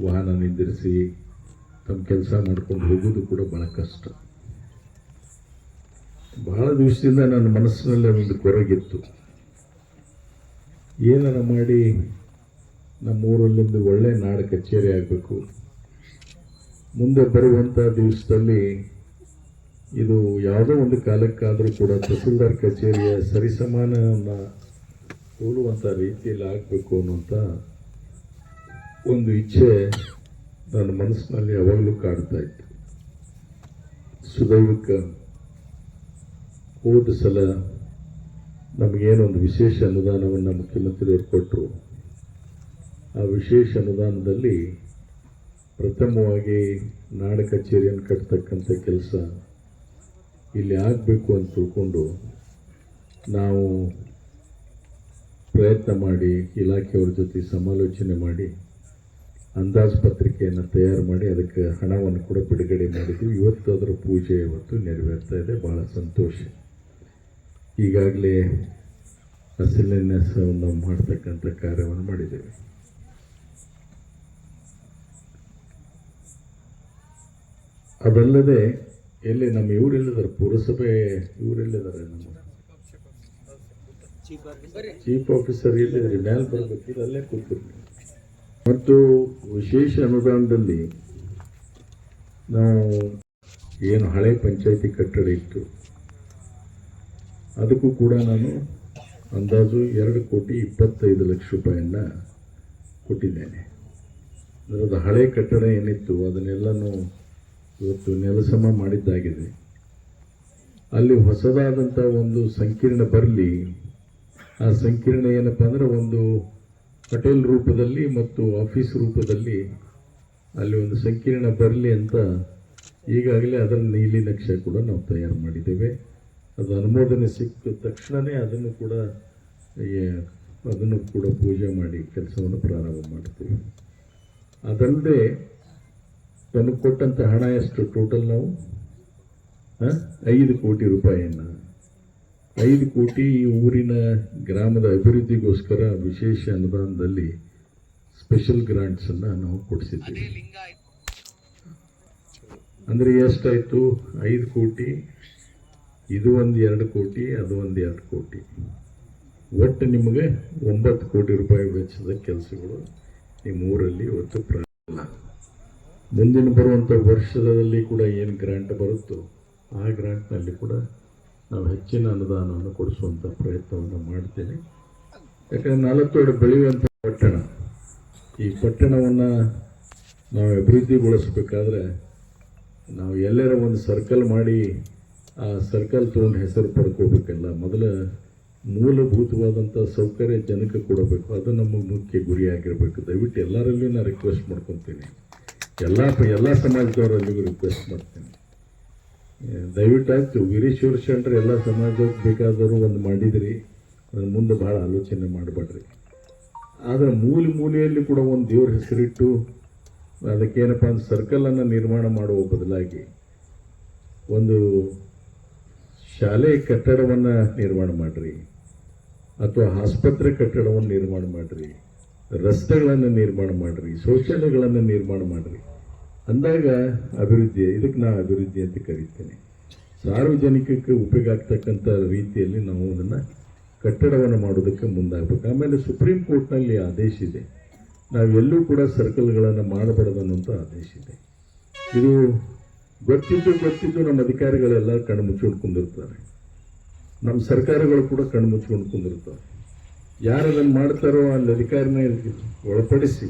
ವಾಹನ ನಿಂದಿರಿಸಿ ತಮ್ಮ ಕೆಲಸ ಮಾಡ್ಕೊಂಡು ಹೋಗೋದು ಕೂಡ ಭಾಳ ಕಷ್ಟ. ಬಹಳ ದಿವಸದಿಂದ ನನ್ನ ಮನಸ್ಸಿನಲ್ಲಿ ಒಂದು ಕೊರಗಿತ್ತು, ಏನಾರ ಮಾಡಿ ನಮ್ಮೂರಲ್ಲೊಂದು ಒಳ್ಳೆ ನಾಡ ಕಚೇರಿ ಆಗಬೇಕು. ಮುಂದೆ ಬರುವಂಥ ದಿವಸದಲ್ಲಿ ಇದು ಯಾವುದೋ ಒಂದು ಕಾಲಕ್ಕಾದರೂ ಕೂಡ ತಹಸೀಲ್ದಾರ್ ಕಚೇರಿಯ ಸರಿಸಮಾನವನ್ನು ಹೋಲುವಂಥ ರೀತಿಯಲ್ಲಿ ಆಗಬೇಕು ಅನ್ನುವಂಥ ಒಂದು ಇಚ್ಛೆ ನನ್ನ ಮನಸ್ಸಿನಲ್ಲಿ ಯಾವಾಗಲೂ ಕಾಡ್ತಾ ಇತ್ತು. ಸುದೈವಕ್ಕೆ ಹೋದ ಸಲ ನಮಗೇನೊಂದು ವಿಶೇಷ ಅನುದಾನವನ್ನು ಮುಖ್ಯಮಂತ್ರಿಯವರು ಕೊಟ್ಟರು. ಆ ವಿಶೇಷ ಅನುದಾನದಲ್ಲಿ ಪ್ರಥಮವಾಗಿ ನಾಡ ಕಚೇರಿಯನ್ನು ಕಟ್ತಕ್ಕಂಥ ಕೆಲಸ ಇಲ್ಲಿ ಆಗಬೇಕು ಅಂತ ತಿಳ್ಕೊಂಡು ನಾವು ಪ್ರಯತ್ನ ಮಾಡಿ ಇಲಾಖೆಯವ್ರ ಜೊತೆ ಸಮಾಲೋಚನೆ ಮಾಡಿ ಅಂದಾಜು ಪತ್ರಿಕೆಯನ್ನು ತಯಾರು ಮಾಡಿ ಅದಕ್ಕೆ ಹಣವನ್ನು ಕೂಡ ಬಿಡುಗಡೆ ಮಾಡಿದ್ವಿ. ಇವತ್ತು ಅದರ ಪೂಜೆ ಇವತ್ತು ನೆರವೇರ್ತಾ ಇದೆ. ಭಾಳ ಸಂತೋಷ. ಈಗಾಗಲೇ ಶಿಲಾನ್ಯಾಸವನ್ನು ಮಾಡ್ತಕ್ಕಂಥ ಕಾರ್ಯವನ್ನು ಮಾಡಿದ್ದೇವೆ. ಅದಲ್ಲದೆ ಎಲ್ಲಿ ನಮ್ಮ ಇವರೆಲ್ಲಿದ್ದಾರೆ, ಪುರಸಭೆ ಇವರೆಲ್ಲಿದ್ದಾರೆ, ನಮ್ಮ ಚೀಫ್ ಆಫೀಸರ್ ಎಲ್ಲಿದ್ದಾರೆ, ಮ್ಯಾಲೆ ಬರಬೇಕು, ಅಲ್ಲೇ ಕೂತಿರ್ಲಿ. ಮತ್ತು ವಿಶೇಷ ಅನುದಾನದಲ್ಲಿ ನಾವು ಏನು ಹಳೆ ಪಂಚಾಯತಿ ಕಟ್ಟಡ ಇತ್ತು ಅದಕ್ಕೂ ಕೂಡ ನಾನು ಅಂದಾಜು 2,25,00,000 ರೂಪಾಯಿಯನ್ನು ಕೊಟ್ಟಿದ್ದೇನೆ. ಅದರದ ಹಳೆ ಕಟ್ಟಡ ಏನಿತ್ತು ಅದನ್ನೆಲ್ಲನೂ ಇವತ್ತು ನೆಲಸಮ ಮಾಡಿದ್ದಾಗಿದೆ. ಅಲ್ಲಿ ಹೊಸದಾದಂಥ ಒಂದು ಸಂಕೀರ್ಣ ಬರಲಿ. ಆ ಸಂಕೀರ್ಣ ಏನಪ್ಪ ಅಂದರೆ ಒಂದು ಹೋಟೆಲ್ ರೂಪದಲ್ಲಿ ಮತ್ತು ಆಫೀಸ್ ರೂಪದಲ್ಲಿ ಅಲ್ಲಿ ಒಂದು ಸಂಕೀರ್ಣ ಬರಲಿ ಅಂತ ಈಗಾಗಲೇ ಅದರ ನೀಲಿ ನಕ್ಷೆ ಕೂಡ ನಾವು ತಯಾರು ಮಾಡಿದ್ದೇವೆ. ಅದು ಅನುಮೋದನೆ ಸಿಕ್ಕ ತಕ್ಷಣವೇ ಅದನ್ನು ಕೂಡ ಪೂಜೆ ಮಾಡಿ ಕೆಲಸವನ್ನು ಪ್ರಾರಂಭ ಮಾಡ್ತೀವಿ. ಅದಲ್ಲದೆ ನಮಗೆ ಕೊಟ್ಟಂಥ ಹಣ ಎಷ್ಟು ಟೋಟಲ್ ನಾವು 5 ಕೋಟಿ ರೂಪಾಯಿಯನ್ನು 5 ಕೋಟಿ ಈ ಊರಿನ ಗ್ರಾಮದ ಅಭಿವೃದ್ಧಿಗೋಸ್ಕರ ವಿಶೇಷ ಅನುದಾನದಲ್ಲಿ ಸ್ಪೆಷಲ್ ಗ್ರಾಂಟ್ಸನ್ನು ನಾವು ಕೊಡಿಸಿದ್ದೀವಿ. ಅಂದರೆ ಎಷ್ಟಾಯಿತು? 5 ಕೋಟಿ, ಇದು ಒಂದು 2 ಕೋಟಿ, ಅದು ಒಂದು 2 ಕೋಟಿ, ಒಟ್ಟು ನಿಮಗೆ 9 ಕೋಟಿ ರೂಪಾಯಿ ವೆಚ್ಚದ ಕೆಲಸಗಳು ನಿಮ್ಮ ಊರಲ್ಲಿ ಇವತ್ತು ಪ್ರಾರಂಭ. ಮುಂದಿನ ಬರುವಂಥ ವರ್ಷದಲ್ಲಿ ಕೂಡ ಏನು ಗ್ರಾಂಟ್ ಬರುತ್ತೋ ಆ ಗ್ರಾಂಟ್ನಲ್ಲಿ ಕೂಡ ನಾವು ಹೆಚ್ಚಿನ ಅನುದಾನವನ್ನು ಕೊಡಿಸುವಂಥ ಪ್ರಯತ್ನವನ್ನು ಮಾಡ್ತೇನೆ. ಯಾಕಂದರೆ 40 ಬೆಳೆಯುವಂಥ ಪಟ್ಟಣ, ಈ ಪಟ್ಟಣವನ್ನು ನಾವು ಅಭಿವೃದ್ಧಿಗೊಳಿಸಬೇಕಾದ್ರೆ ನಾವು ಎಲ್ಲರ ಒಂದು ಸರ್ಕಲ್ ಮಾಡಿ ಆ ಸರ್ಕಲ್ ತೊಗೊಂಡು ಹೆಸರು ಪಡ್ಕೋಬೇಕಲ್ಲ. ಮೊದಲ ಮೂಲಭೂತವಾದಂಥ ಸೌಕರ್ಯ ಜನಕ್ಕೆ ಕೊಡಬೇಕು, ಅದು ನಮಗೆ ಮುಖ್ಯ ಗುರಿಯಾಗಿರಬೇಕು. ದಯವಿಟ್ಟು ಎಲ್ಲರಲ್ಲೂ ನಾನು ರಿಕ್ವೆಸ್ಟ್ ಮಾಡ್ಕೊತೀನಿ, ಎಲ್ಲ ಸಮಾಜದವರಲ್ಲಿಗೂ ರಿಕ್ವೆಸ್ಟ್ ಮಾಡ್ತೀನಿ. ದಯವಿಟ್ಟು ಆಯ್ತು ವೀರೇಶ್ವರ ಶೆಟ್ಟರ್ ಎಲ್ಲ ಸಮಾಜಕ್ಕೆ ಬೇಕಾದವರು ಒಂದು ಮಾಡಿದ್ರಿ, ಅದನ್ನು ಮುಂದೆ ಭಾಳ ಆಲೋಚನೆ ಮಾಡಬೇಡ್ರಿ. ಆದರೆ ಮೂಲೆಯಲ್ಲಿ ಕೂಡ ಒಂದು ದೇವ್ರ ಹೆಸರಿಟ್ಟು ಅದಕ್ಕೇನಪ್ಪ ಅಂದ್ರೆ ಸರ್ಕಲನ್ನು ನಿರ್ಮಾಣ ಮಾಡುವ ಬದಲಾಗಿ ಒಂದು ಶಾಲೆ ಕಟ್ಟಡವನ್ನು ನಿರ್ಮಾಣ ಮಾಡಿರಿ, ಅಥವಾ ಆಸ್ಪತ್ರೆ ಕಟ್ಟಡವನ್ನು ನಿರ್ಮಾಣ ಮಾಡಿರಿ, ರಸ್ತೆಗಳನ್ನು ನಿರ್ಮಾಣ ಮಾಡಿರಿ, ಶೌಚಾಲಯಗಳನ್ನು ನಿರ್ಮಾಣ ಮಾಡಿರಿ ಅಂದಾಗ ಅಭಿವೃದ್ಧಿ. ಇದಕ್ಕೆ ನಾನು ಅಭಿವೃದ್ಧಿ ಅಂತ ಕರೀತೇನೆ. ಸಾರ್ವಜನಿಕಕ್ಕೆ ಉಪಯೋಗ ಆಗ್ತಕ್ಕಂಥ ರೀತಿಯಲ್ಲಿ ನಾವು ಅದನ್ನು ಕಟ್ಟಡವನ್ನು ಮಾಡೋದಕ್ಕೆ ಮುಂದಾಗಬೇಕು. ಆಮೇಲೆ ಸುಪ್ರೀಂ ಕೋರ್ಟ್ನಲ್ಲಿ ಆದೇಶ ಇದೆ, ನಾವೆಲ್ಲೂ ಕೂಡ ಸರ್ಕಲ್ಗಳನ್ನು ಮಾಡಬಾರ್ದು ಅನ್ನೋಂಥ ಆದೇಶ ಇದೆ. ಇದು ಗೊತ್ತಿದ್ದು ನಮ್ಮ ಅಧಿಕಾರಿಗಳೆಲ್ಲ ಕಣ್ಣು ಮುಚ್ಕೊಂಡು ಕುಂದಿರ್ತಾರೆ, ನಮ್ಮ ಸರ್ಕಾರಗಳು ಕೂಡ ಕಣ್ಣು ಮುಚ್ಕೊಂಡು ಕುಂದಿರ್ತಾರೆ. ಯಾರು ಅದನ್ನು ಮಾಡ್ತಾರೋ ಅಲ್ಲಿ ಅಧಿಕಾರಿನ ಒಳಪಡಿಸಿ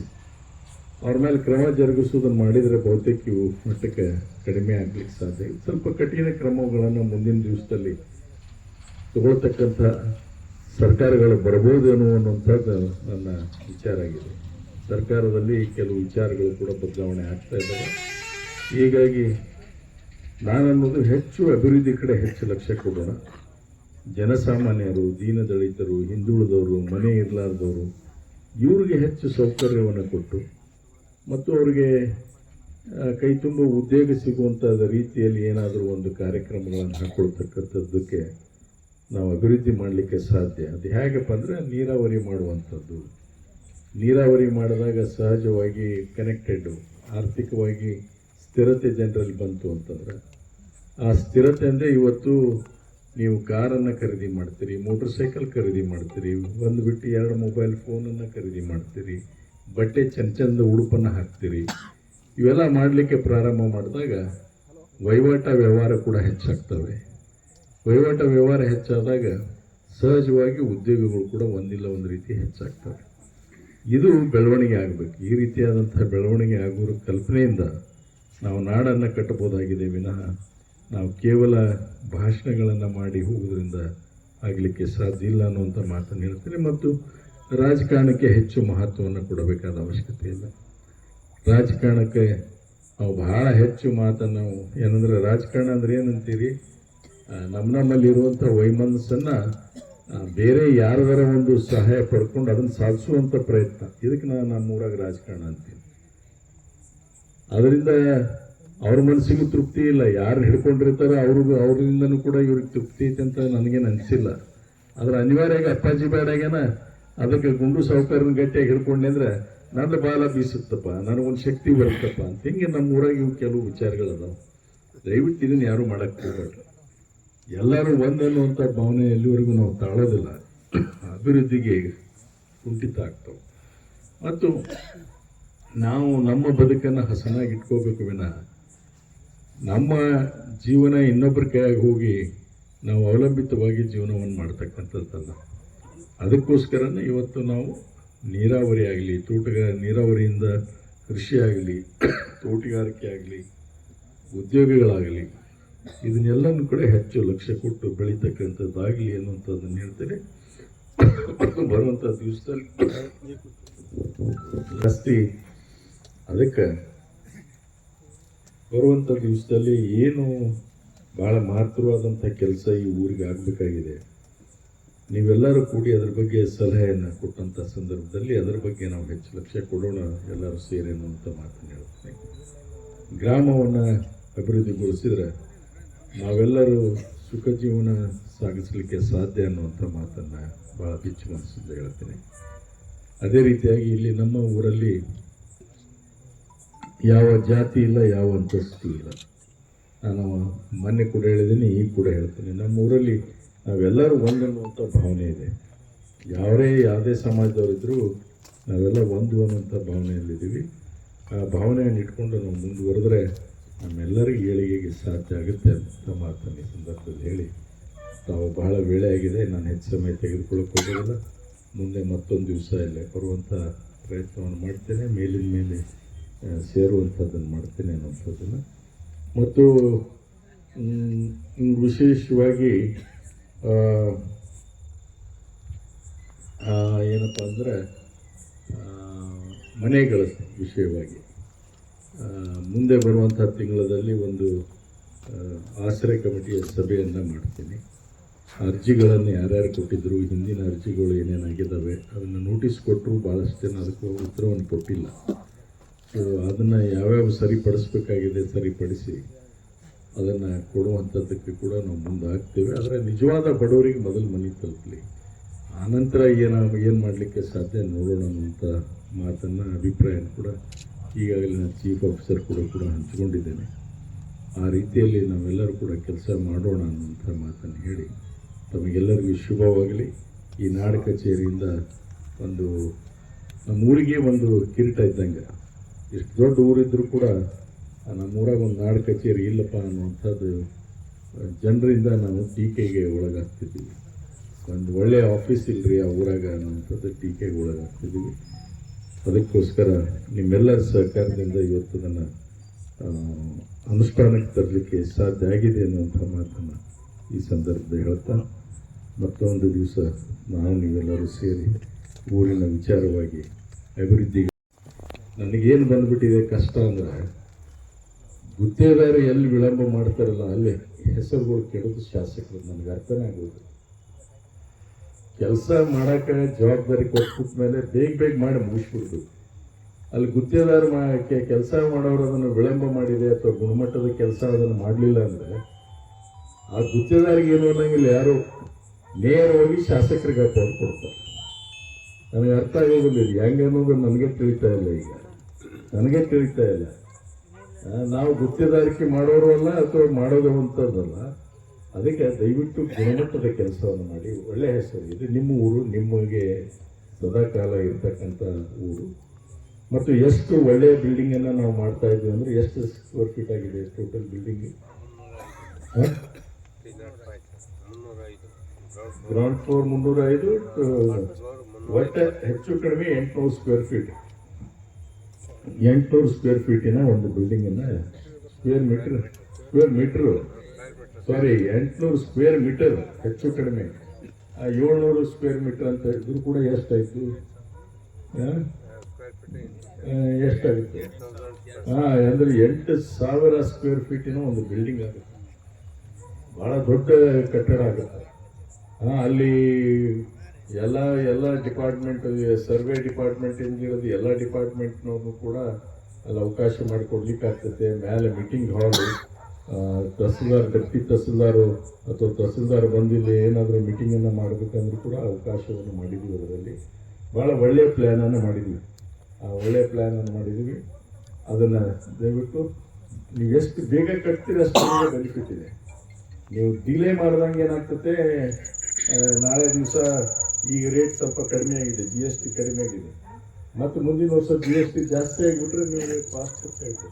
ಅವ್ರ ಮೇಲೆ ಕ್ರಮ ಜರುಗಿಸೋದನ್ನು ಮಾಡಿದರೆ ಬಹುತೇಕ ಇವು ಮಟ್ಟಕ್ಕೆ ಕಡಿಮೆ ಆಗಲಿಕ್ಕೆ ಸಾಧ್ಯ. ಸ್ವಲ್ಪ ಕಠಿಣ ಕ್ರಮಗಳನ್ನು ಮುಂದಿನ ದಿವಸದಲ್ಲಿ ತಗೊಳ್ತಕ್ಕಂಥ ಸರ್ಕಾರಗಳು ಬರ್ಬೋದೇನೋ ಅನ್ನುವಂಥದ್ದು ನನ್ನ ವಿಚಾರ ಆಗಿದೆ. ಸರ್ಕಾರದಲ್ಲಿ ಕೆಲವು ವಿಚಾರಗಳು ಕೂಡ ಬದಲಾವಣೆ ಆಗ್ತಾ ಇದ್ದಾವೆ. ಹೀಗಾಗಿ ನಾನನ್ನೋದು ಹೆಚ್ಚು ಅಭಿವೃದ್ಧಿ ಕಡೆ ಹೆಚ್ಚು ಲಕ್ಷ್ಯ ಕೊಡೋಣ. ಜನಸಾಮಾನ್ಯರು, ದೀನದಲಿತರು, ಹಿಂದುಳಿದವರು, ಮನೆ ಇರಲಾರ್ದವರು ಇವ್ರಿಗೆ ಹೆಚ್ಚು ಸೌಕರ್ಯವನ್ನು ಕೊಟ್ಟು ಮತ್ತು ಅವರಿಗೆ ಕೈ ತುಂಬ ಉದ್ಯೋಗ ಸಿಗುವಂಥ ರೀತಿಯಲ್ಲಿ ಏನಾದರೂ ಒಂದು ಕಾರ್ಯಕ್ರಮಗಳನ್ನು ಹಾಕ್ಕೊಳ್ತಕ್ಕಂಥದ್ದಕ್ಕೆ ನಾವು ಅಭಿವೃದ್ಧಿ ಮಾಡಲಿಕ್ಕೆ ಸಾಧ್ಯ. ಅದು ಹೇಗಪ್ಪ ಅಂದರೆ ನೀರಾವರಿ ಮಾಡುವಂಥದ್ದು. ನೀರಾವರಿ ಮಾಡಿದಾಗ ಸಹಜವಾಗಿ ಕನೆಕ್ಟೆಡ್ಡು ಆರ್ಥಿಕವಾಗಿ ಸ್ಥಿರತೆ ಜನರಲ್ಲಿ ಬಂತು ಅಂತಂದರೆ ಆ ಸ್ಥಿರತೆ ಅಂದರೆ ಇವತ್ತು ನೀವು ಕಾರನ್ನು ಖರೀದಿ ಮಾಡ್ತೀರಿ, ಮೋಟ್ರ್ ಸೈಕಲ್ ಖರೀದಿ ಮಾಡ್ತೀರಿ, ಒಂದು ಬಿಟ್ಟು 2 ಮೊಬೈಲ್ ಫೋನನ್ನು ಖರೀದಿ ಮಾಡ್ತೀರಿ, ಬಟ್ಟೆ ಚಂದ ಉಡುಪನ್ನು ಹಾಕ್ತೀರಿ. ಇವೆಲ್ಲ ಮಾಡಲಿಕ್ಕೆ ಪ್ರಾರಂಭ ಮಾಡಿದಾಗ ವಹಿವಾಟ ವ್ಯವಹಾರ ಕೂಡ ಹೆಚ್ಚಾಗ್ತವೆ. ವಹಿವಾಟ ವ್ಯವಹಾರ ಹೆಚ್ಚಾದಾಗ ಸಹಜವಾಗಿ ಉದ್ಯೋಗಗಳು ಕೂಡ ಒಂದಿಲ್ಲ ಒಂದು ರೀತಿ ಹೆಚ್ಚಾಗ್ತವೆ. ಇದು ಬೆಳವಣಿಗೆ ಆಗಬೇಕು. ಈ ರೀತಿಯಾದಂಥ ಬೆಳವಣಿಗೆ ಆಗುವ ಕಲ್ಪನೆಯಿಂದ ನಾವು ನಾಡನ್ನು ಕಟ್ಟಬಹುದಾಗಿದೆ ವಿನಃ ನಾವು ಕೇವಲ ಭಾಷಣಗಳನ್ನು ಮಾಡಿ ಹೋಗೋದ್ರಿಂದ ಆಗಲಿಕ್ಕೆ ಸಾಧ್ಯ ಇಲ್ಲ ಅನ್ನುವಂಥ ಮಾತನ್ನು ಹೇಳ್ತೀನಿ. ಮತ್ತು ರಾಜಕಾರಣಕ್ಕೆ ಹೆಚ್ಚು ಮಹತ್ವವನ್ನು ಕೊಡಬೇಕಾದ ಅವಶ್ಯಕತೆ ಇಲ್ಲ. ರಾಜಕಾರಣಕ್ಕೆ ನಾವು ಬಹಳ ಹೆಚ್ಚು ಮಾತನ್ನು ಏನಂದರೆ ರಾಜಕಾರಣ ಅಂದರೆ ಏನಂತೀರಿ, ನಮ್ಮಲ್ಲಿರುವಂಥ ವೈಮನಸ್ಸನ್ನು ಬೇರೆ ಯಾರದರ ಒಂದು ಸಹಾಯ ಪಡ್ಕೊಂಡು ಅದನ್ನು ಸಾಧಿಸುವಂಥ ಪ್ರಯತ್ನ, ಇದಕ್ಕೆ ನಾನು ನಮ್ಮೂರಾಗ ರಾಜಕಾರಣ ಅಂತೀನಿ. ಅದರಿಂದ ಅವ್ರ ಮನಸ್ಸಿಗೂ ತೃಪ್ತಿ ಇಲ್ಲ. ಯಾರು ಹಿಡ್ಕೊಂಡಿರ್ತಾರೋ ಅವರಿಂದನೂ ಕೂಡ ಇವ್ರಿಗೆ ತೃಪ್ತಿ ಐತೆ ಅಂತ ನನಗೇನು ಅನಿಸಿಲ್ಲ. ಆದರೆ ಅನಿವಾರ್ಯವಾಗಿ ಅಪ್ಪಾಜಿ ಬೇಡಾಗೇನ ಅದಕ್ಕೆ ಗುಂಡು ಸಾಹುಕಾರನ ಗಟ್ಟಿಯಾಗಿ ಹಿಡ್ಕೊಂಡೆ ಅಂದರೆ ನನ್ನ ಬಾಲ ಬೀಸುತ್ತಪ್ಪ, ನನಗೊಂದು ಶಕ್ತಿ ಬರುತ್ತಪ್ಪ ಅಂತ. ಹಿಂಗೆ ನಮ್ಮ ಊರಾಗ ಇವು ಕೆಲವು ವಿಚಾರಗಳದಾವೆ. ದಯವಿಟ್ಟು ಇದನ್ನು ಯಾರೂ ಮಾಡೋಕ್ಕೆ ಹೋಗ್ಬೇಡ್ರಿ. ಎಲ್ಲರೂ ಒಂದನ್ನುವಂಥ ಭಾವನೆ ಎಲ್ಲಿವರೆಗೂ ನಾವು ತಾಳೋದಿಲ್ಲ, ಅಭಿವೃದ್ಧಿಗೆ ಕುಂಠಿತ ಆಗ್ತವೆ. ಮತ್ತು ನಾವು ನಮ್ಮ ಬದುಕನ್ನು ಹಸನಾಗಿ ಇಟ್ಕೋಬೇಕು ವಿನಃ ನಮ್ಮ ಜೀವನ ಇನ್ನೊಬ್ಬರ ಕೈಯಾಗಿ ಹೋಗಿ ನಾವು ಅವಲಂಬಿತವಾಗಿ ಜೀವನವನ್ನು ಮಾಡ್ತಕ್ಕಂಥದ್ದಲ್ಲ. ಅದಕ್ಕೋಸ್ಕರನೇ ಇವತ್ತು ನಾವು ನೀರಾವರಿ ಆಗಲಿ, ನೀರಾವರಿಯಿಂದ ಕೃಷಿ ಆಗಲಿ, ತೋಟಗಾರಿಕೆ ಆಗಲಿ, ಉದ್ಯೋಗಗಳಾಗಲಿ, ಇದನ್ನೆಲ್ಲನೂ ಕೂಡ ಹೆಚ್ಚು ಲಕ್ಷ್ಯ ಕೊಟ್ಟು ಬೆಳೀತಕ್ಕಂಥದ್ದಾಗಲಿ ಅನ್ನುವಂಥದ್ದನ್ನು ಹೇಳ್ತೇನೆ. ಬರುವಂಥ ದಿವಸದಲ್ಲಿ ಜಾಸ್ತಿ ಅದಕ್ಕೆ ಬರುವಂಥ ದಿವಸದಲ್ಲಿ ಏನು ಭಾಳ ಮಹತ್ತರವಾದಂಥ ಕೆಲಸ ಈ ಊರಿಗೆ ಆಗಬೇಕಾಗಿದೆ. ನೀವೆಲ್ಲರೂ ಕೂಡಿ ಅದರ ಬಗ್ಗೆ ಸಲಹೆಯನ್ನು ಕೊಟ್ಟಂಥ ಸಂದರ್ಭದಲ್ಲಿ ಅದರ ಬಗ್ಗೆ ನಾವು ಹೆಚ್ಚು ಲಕ್ಷ್ಯ ಕೊಡೋಣ ಎಲ್ಲರೂ ಸೇರಿ ಅನ್ನುವಂಥ ಮಾತನ್ನು ಹೇಳ್ತೀನಿ. ಗ್ರಾಮವನ್ನು ಅಭಿವೃದ್ಧಿಗೊಳಿಸಿದರೆ ನಾವೆಲ್ಲರೂ ಸುಖ ಜೀವನ ಸಾಗಿಸಲಿಕ್ಕೆ ಸಾಧ್ಯ ಅನ್ನುವಂಥ ಮಾತನ್ನು ಭಾಳ ಬಿಚ್ಚು ಮನಸ್ಸಿಂದ ಹೇಳ್ತೀನಿ. ಅದೇ ರೀತಿಯಾಗಿ ಇಲ್ಲಿ ನಮ್ಮ ಊರಲ್ಲಿ ಯಾವ ಜಾತಿ ಇಲ್ಲ, ಯಾವ ಅಂತಸ್ತು ಇಲ್ಲ. ನಾನು ಮೊನ್ನೆ ಕೂಡ ಹೇಳಿದ್ದೀನಿ, ಈಗ ಕೂಡ ಹೇಳ್ತೀನಿ. ನಮ್ಮ ಊರಲ್ಲಿ ನಾವೆಲ್ಲರೂ ಒಂದನ್ನುವಂಥ ಭಾವನೆ ಇದೆ. ಯಾವುದೇ ಸಮಾಜದವರಿದ್ದರೂ ನಾವೆಲ್ಲ ಒಂದು ಅನ್ನುವಂಥ ಭಾವನೆಯಲ್ಲಿದ್ದೀವಿ. ಆ ಭಾವನೆಯನ್ನು ಇಟ್ಕೊಂಡು ನಾವು ಮುಂದುವರೆದ್ರೆ ನಮ್ಮೆಲ್ಲರಿಗೂ ಏಳಿಗೆಗೆ ಸಾಧ್ಯ ಆಗುತ್ತೆ ಅಂತ ಮಾತನ್ನು ಈ ಸಂದರ್ಭದಲ್ಲಿ ಹೇಳಿ, ತಾವು ಬಹಳ ವೇಳೆ ಆಗಿದೆ, ನಾನು ಹೆಚ್ಚು ಸಮಯ ತೆಗೆದುಕೊಳ್ಳೋಕೆ ಹೋಗೋದಿಲ್ಲ. ಮುಂದೆ ಮತ್ತೊಂದು ದಿವಸ ಇಲ್ಲೇ ಬರುವಂಥ ಪ್ರಯತ್ನವನ್ನು ಮಾಡ್ತೇನೆ, ಮೇಲಿನ ಮೇಲೆ ಸೇರುವಂಥದ್ದನ್ನು ಮಾಡ್ತೇನೆ ಅನ್ನುವಂಥದ್ದನ್ನು. ಮತ್ತು ವಿಶೇಷವಾಗಿ ಏನಪ್ಪ ಅಂದರೆ ಮನೆಗಳ ವಿಷಯವಾಗಿ ಮುಂದೆ ಬರುವಂಥ ತಿಂಗಳಲ್ಲಿ ಒಂದು ಆಶ್ರಯ ಕಮಿಟಿಯ ಸಭೆಯನ್ನು ಮಾಡ್ತೀನಿ. ಅರ್ಜಿಗಳನ್ನು ಯಾರ್ಯಾರು ಕೊಟ್ಟಿದ್ದರು, ಹಿಂದಿನ ಅರ್ಜಿಗಳು ಏನೇನಾಗಿದ್ದಾವೆ ಅದನ್ನು ನೋಟಿಸ್ ಕೊಟ್ಟರು. ಭಾಳಷ್ಟು ಜನ ಅದಕ್ಕೆ ಉತ್ತರವನ್ನು ಕೊಟ್ಟಿಲ್ಲ. ಸೊ ಅದನ್ನು ಯಾವ್ಯಾವ ಸರಿಪಡಿಸ್ಬೇಕಾಗಿದೆ ಸರಿಪಡಿಸಿ ಅದನ್ನು ಕೊಡುವಂಥದ್ದಕ್ಕೆ ಕೂಡ ನಾವು ಮುಂದೆ ಆಗ್ತೇವೆ. ಆದರೆ ನಿಜವಾದ ಬಡವರಿಗೆ ಮೊದಲು ಮನೆ ತಲುಪಲಿ, ಆನಂತರ ಏನು ಮಾಡಲಿಕ್ಕೆ ಸಾಧ್ಯ ನೋಡೋಣ ಅನ್ನುವಂಥ ಮಾತನ್ನು ಅಭಿಪ್ರಾಯ ಕೂಡ ಈಗಾಗಲೇ ನಾನು ಚೀಫ್ ಆಫೀಸರ್ ಕೂಡ ಹಂಚಿಕೊಂಡಿದ್ದೇನೆ. ಆ ರೀತಿಯಲ್ಲಿ ನಾವೆಲ್ಲರೂ ಕೂಡ ಕೆಲಸ ಮಾಡೋಣ ಅನ್ನುವಂಥ ಮಾತನ್ನು ಹೇಳಿ ತಮಗೆಲ್ಲರಿಗೂ ಶುಭವಾಗಲಿ. ಈ ನಾಡ ಕಚೇರಿಯಿಂದ ಒಂದು ನಮ್ಮೂರಿಗೆ ಒಂದು ಕಿರೀಟ ಇದ್ದಂಗೆ. ಎಷ್ಟು ದೊಡ್ಡ ಊರಿದ್ದರೂ ಕೂಡ ನಮ್ಮೂರಾಗ ಒಂದು ನಾಡ ಕಚೇರಿ ಇಲ್ಲಪ್ಪ ಅನ್ನುವಂಥದ್ದು ಜನರಿಂದ ನಾವು ಟೀಕೆಗೆ ಒಳಗಾಗ್ತಿದ್ದೀವಿ. ಒಂದು ಒಳ್ಳೆಯ ಆಫೀಸ್ ಇಲ್ಲರಿ ಆ ಊರಾಗ ಅನ್ನುವಂಥದ್ದು ಟೀಕೆಗೆ ಒಳಗಾಗ್ತಿದ್ದೀವಿ. ಅದಕ್ಕೋಸ್ಕರ ನಿಮ್ಮೆಲ್ಲರ ಸಹಕಾರದಿಂದ ಇವತ್ತು ನನ್ನ ಅನುಷ್ಠಾನಕ್ಕೆ ತರಲಿಕ್ಕೆ ಸಾಧ್ಯ ಆಗಿದೆ ಅನ್ನುವಂಥ ಮಾತನ್ನು ಈ ಸಂದರ್ಭದಲ್ಲಿ ಹೇಳ್ತಾ, ಮತ್ತೊಂದು ದಿವಸ ನಾವು ನೀವೆಲ್ಲರೂ ಸೇರಿ ಊರಿನ ವಿಚಾರವಾಗಿ ಅಭಿವೃದ್ಧಿಗೆ ನನಗೇನು ಬಂದ್ಬಿಟ್ಟಿದೆ ಕಷ್ಟ ಅಂದ್ರೆ ಗುತ್ತೇದಾರರು ಎಲ್ಲಿ ವಿಳಂಬ ಮಾಡ್ತಾರಲ್ಲ ಅಲ್ಲಿ ಹೆಸರುಗಳು ಕೆಡೋದು ಶಾಸಕರು. ನನಗೆ ಅರ್ಥನೇ ಆಗೋದು. ಕೆಲಸ ಮಾಡೋಕೆ ಜವಾಬ್ದಾರಿ ಕೊಟ್ಬಿಟ್ಟ ಮೇಲೆ ಬೇಗ ಮಾಡಿ ಮುಗಿಸ್ಬಿಡ್ಬೇಕು. ಅಲ್ಲಿ ಗುತ್ತೇದಾರ ಕೆಲಸ ಮಾಡೋರು ಅದನ್ನು ವಿಳಂಬ ಮಾಡಿದೆ ಅಥವಾ ಗುಣಮಟ್ಟದ ಕೆಲಸ ಅದನ್ನು ಮಾಡಲಿಲ್ಲ ಅಂದರೆ ಆ ಗುತ್ತೇದಾರಿಗೆ ಏನು ಅನ್ನಂಗಿಲ್ಲ, ಯಾರು ನೇರವಾಗಿ ಶಾಸಕರಿಗೆ ಅಪವಾದ ಕೊಡ್ತಾರೆ. ನನಗೆ ಅರ್ಥ ಆಗೋದಿಲ್ಲ ಹೆಂಗೆ ಅನ್ನೋದು ನನಗೆ ತಿಳಿತಾ ಇಲ್ಲ. ಈಗ ನನಗೆ ತಿಳಿತಾ ಇಲ್ಲ. ನಾವು ಗುತ್ತೇದಾರಿಕೆ ಮಾಡೋರು ಅಲ್ಲ ಅಥವಾ ಮಾಡೋದಂಥದ್ದಲ್ಲ. ಅದಕ್ಕೆ ದಯವಿಟ್ಟು ಗುಣಮಟ್ಟದ ಕೆಲಸವನ್ನು ಮಾಡಿ. ಒಳ್ಳೆಯ ಹೆಸರು ಇದು. ನಿಮ್ಮ ಊರು ನಿಮಗೆ ಸದಾಕಾಲ ಇರ್ತಕ್ಕಂಥ ಊರು. ಮತ್ತು ಎಷ್ಟು ಒಳ್ಳೆಯ ಬಿಲ್ಡಿಂಗನ್ನು ನಾವು ಮಾಡ್ತಾ ಇದ್ವಿ ಅಂದರೆ ಎಷ್ಟು ಸ್ಕ್ವೇರ್ ಫೀಟ್ ಆಗಿದೆ ಟೋಟಲ್ ಬಿಲ್ಡಿಂಗ್? ಗ್ರೌಂಡ್ ಫ್ಲೋರ್ 305, ಒಟ್ಟು ಹೆಚ್ಚು ಕಡಿಮೆ 800 ಸ್ಕ್ವೇರ್ ಫೀಟ್. 800 ಸ್ಕ್ವೇರ್ ಫೀಟಿನ ಒಂದು ಬಿಲ್ಡಿಂಗನ್ನು ಸ್ಕ್ವೇರ್ ಮೀಟರ್ 800 ಸ್ಕ್ವೇರ್ ಮೀಟರ್ ಹೆಚ್ಚು ಕಡಿಮೆ. 700 ಸ್ಕ್ವೇರ್ ಮೀಟರ್ ಅಂತ ಇದ್ರು ಕೂಡ ಎಷ್ಟಾಯಿತು? ಎಷ್ಟಾಗುತ್ತೆ? ಅಂದರೆ 8,000 ಸ್ಕ್ವೇರ್ ಫೀಟಿನ ಒಂದು ಬಿಲ್ಡಿಂಗ್ ಆಗುತ್ತೆ. ಭಾಳ ದೊಡ್ಡ ಕಟ್ಟಡ ಆಗುತ್ತೆ. ಅಲ್ಲಿ ಎಲ್ಲ ಡಿಪಾರ್ಟ್ಮೆಂಟ್, ಸರ್ವೆ ಡಿಪಾರ್ಟ್ಮೆಂಟ್ ಏನಿರೋದು ಎಲ್ಲ ಡಿಪಾರ್ಟ್ಮೆಂಟ್ನವ್ರು ಕೂಡ ಅಲ್ಲಿ ಅವಕಾಶ ಮಾಡಿಕೊಡ್ಲಿಕ್ಕೆ ಆಗ್ತದೆ. ಮೇಲೆ ಮೀಟಿಂಗ್ ಹಾಲು, ತಹಸೀಲ್ದಾರ್, ಡೆಪ್ಟಿ ತಹಸೀಲ್ದಾರು ಅಥವಾ ತಹಸೀಲ್ದಾರ್ ಬಂದಿಲ್ಲಿ ಏನಾದರೂ ಮೀಟಿಂಗನ್ನು ಮಾಡಬೇಕಂದ್ರೂ ಕೂಡ ಅವಕಾಶವನ್ನು ಮಾಡಿದ್ವಿ. ಅದರಲ್ಲಿ ಭಾಳ ಒಳ್ಳೆಯ ಪ್ಲ್ಯಾನನ್ನು ಮಾಡಿದ್ವಿ. ಆ ಒಳ್ಳೆಯ ಪ್ಲ್ಯಾನನ್ನು ಮಾಡಿದ್ವಿ. ಅದನ್ನು ದಯವಿಟ್ಟು ನೀವು ಎಷ್ಟು ಬೇಗ ಕಟ್ತೀರಿ ಅಷ್ಟು ಬೆನಿಫಿಟ್ ಇದೆ. ನೀವು ಡಿಲೇ ಮಾಡ್ದಂಗೆ ಏನಾಗ್ತದೆ, ನಾಳೆ ದಿವಸ ಈಗ ರೇಟ್ ಸ್ವಲ್ಪ ಕಡಿಮೆ ಆಗಿದೆ, GST ಕಡಿಮೆ ಆಗಿದೆ, ಮತ್ತು ಮುಂದಿನ ವರ್ಷ GST ಜಾಸ್ತಿ ಆಗಿಬಿಟ್ರೆ ನೀವು ಕಾಸ್ಟ್ ಹೆಚ್ಚಾಗುತ್ತೆ.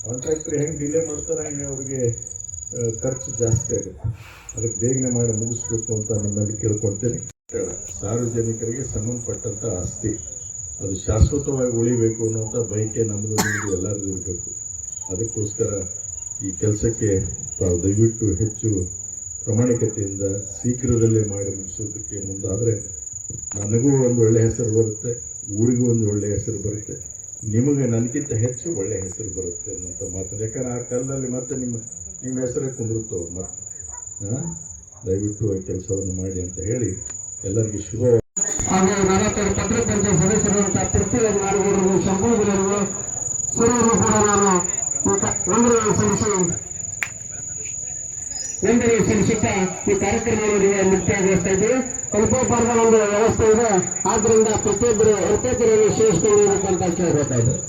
ಕಾಂಟ್ರಾಕ್ಟ್ರ್ ಹೆಂಗೆ ಡಿಲೇ ಮಾಡ್ತಾರೆ ಹಂಗೆ ಅವ್ರಿಗೆ ಖರ್ಚು ಜಾಸ್ತಿ ಆಗುತ್ತೆ. ಅದಕ್ಕೆ ಬೇಗನೆ ಮಾಡಿ ಮುಗಿಸ್ಬೇಕು ಅಂತ ನಿಮ್ಮಲ್ಲಿ ಕೇಳ್ಕೊಳ್ತೇನೆ. ಸಾರ್ವಜನಿಕರಿಗೆ ಸಂಬಂಧಪಟ್ಟಂಥ ಆಸ್ತಿ ಅದು ಶಾಶ್ವತವಾಗಿ ಉಳಿಬೇಕು ಅನ್ನೋಂಥ ಬಯಕೆ ನಮ್ಮದು ನಿಮ್ಮದು ಎಲ್ಲರಿಗೂ ಇರಬೇಕು. ಅದಕ್ಕೋಸ್ಕರ ಈ ಕೆಲಸಕ್ಕೆ ತಾವು ದಯವಿಟ್ಟು ಹೆಚ್ಚು ಪ್ರಾಮಾಣಿಕತೆಯಿಂದ ಶೀಘ್ರದಲ್ಲೇ ಮಾಡಿ ಮುಗಿಸೋದಕ್ಕೆ ಮುಂದಾದರೆ ನನಗೂ ಒಂದು ಒಳ್ಳೆಯ ಹೆಸರು ಬರುತ್ತೆ, ಊರಿಗೂ ಒಂದು ಒಳ್ಳೆಯ ಹೆಸರು ಬರುತ್ತೆ, ನಿಮಗೆ ನನಗಿಂತ ಹೆಚ್ಚು ಒಳ್ಳೆಯ ಹೆಸರು ಬರುತ್ತೆ ಅನ್ನೋಂಥ ಮಾತು. ಯಾಕಂದ್ರೆ ಆ ಕಾಲದಲ್ಲಿ ಮತ್ತೆ ನಿಮ್ಮ ಹೆಸರೇ ಕುಂದಿರುತ್ತವೆ. ಮತ್ತೆ ದಯವಿಟ್ಟು ಆ ಕೆಲಸವನ್ನು ಮಾಡಿ ಅಂತ ಹೇಳಿ ಎಲ್ಲರಿಗೂ ಶುಭ. ಹಾಗೂ 40 ಪತ್ರಿಕೆ ಪಂಚಾಯತ್ ಸದಸ್ಯರುವಂಥ ಪೃಥ್ವಿರಾಜ್ ನಾಡಗೌಡರು, ಶಂಭುಗಿರರು, ಸೂರ್ಯರು ಕೂಡ ನಾನು ವಂದನೆ ಸಲ್ಲಿಸುತ್ತಾ ಈ ಕಾರ್ಯಕ್ರಮಗಳಿಗೆ ಮುಕ್ತಾಯಗೊಳಿಸ್ತಾ ಇದ್ದೀವಿ. ಅಲ್ಪೋಪಾರ್ದ ಒಂದು ವ್ಯವಸ್ಥೆ ಇದೆ, ಆದ್ದರಿಂದ ಪ್ರತಿಯೊಬ್ಬರು ಸೇರಿಸಿಕೊಂಡಿರಬೇಕಂತ ಕೇಳ್ತಾ ಇದ್ದಾರೆ.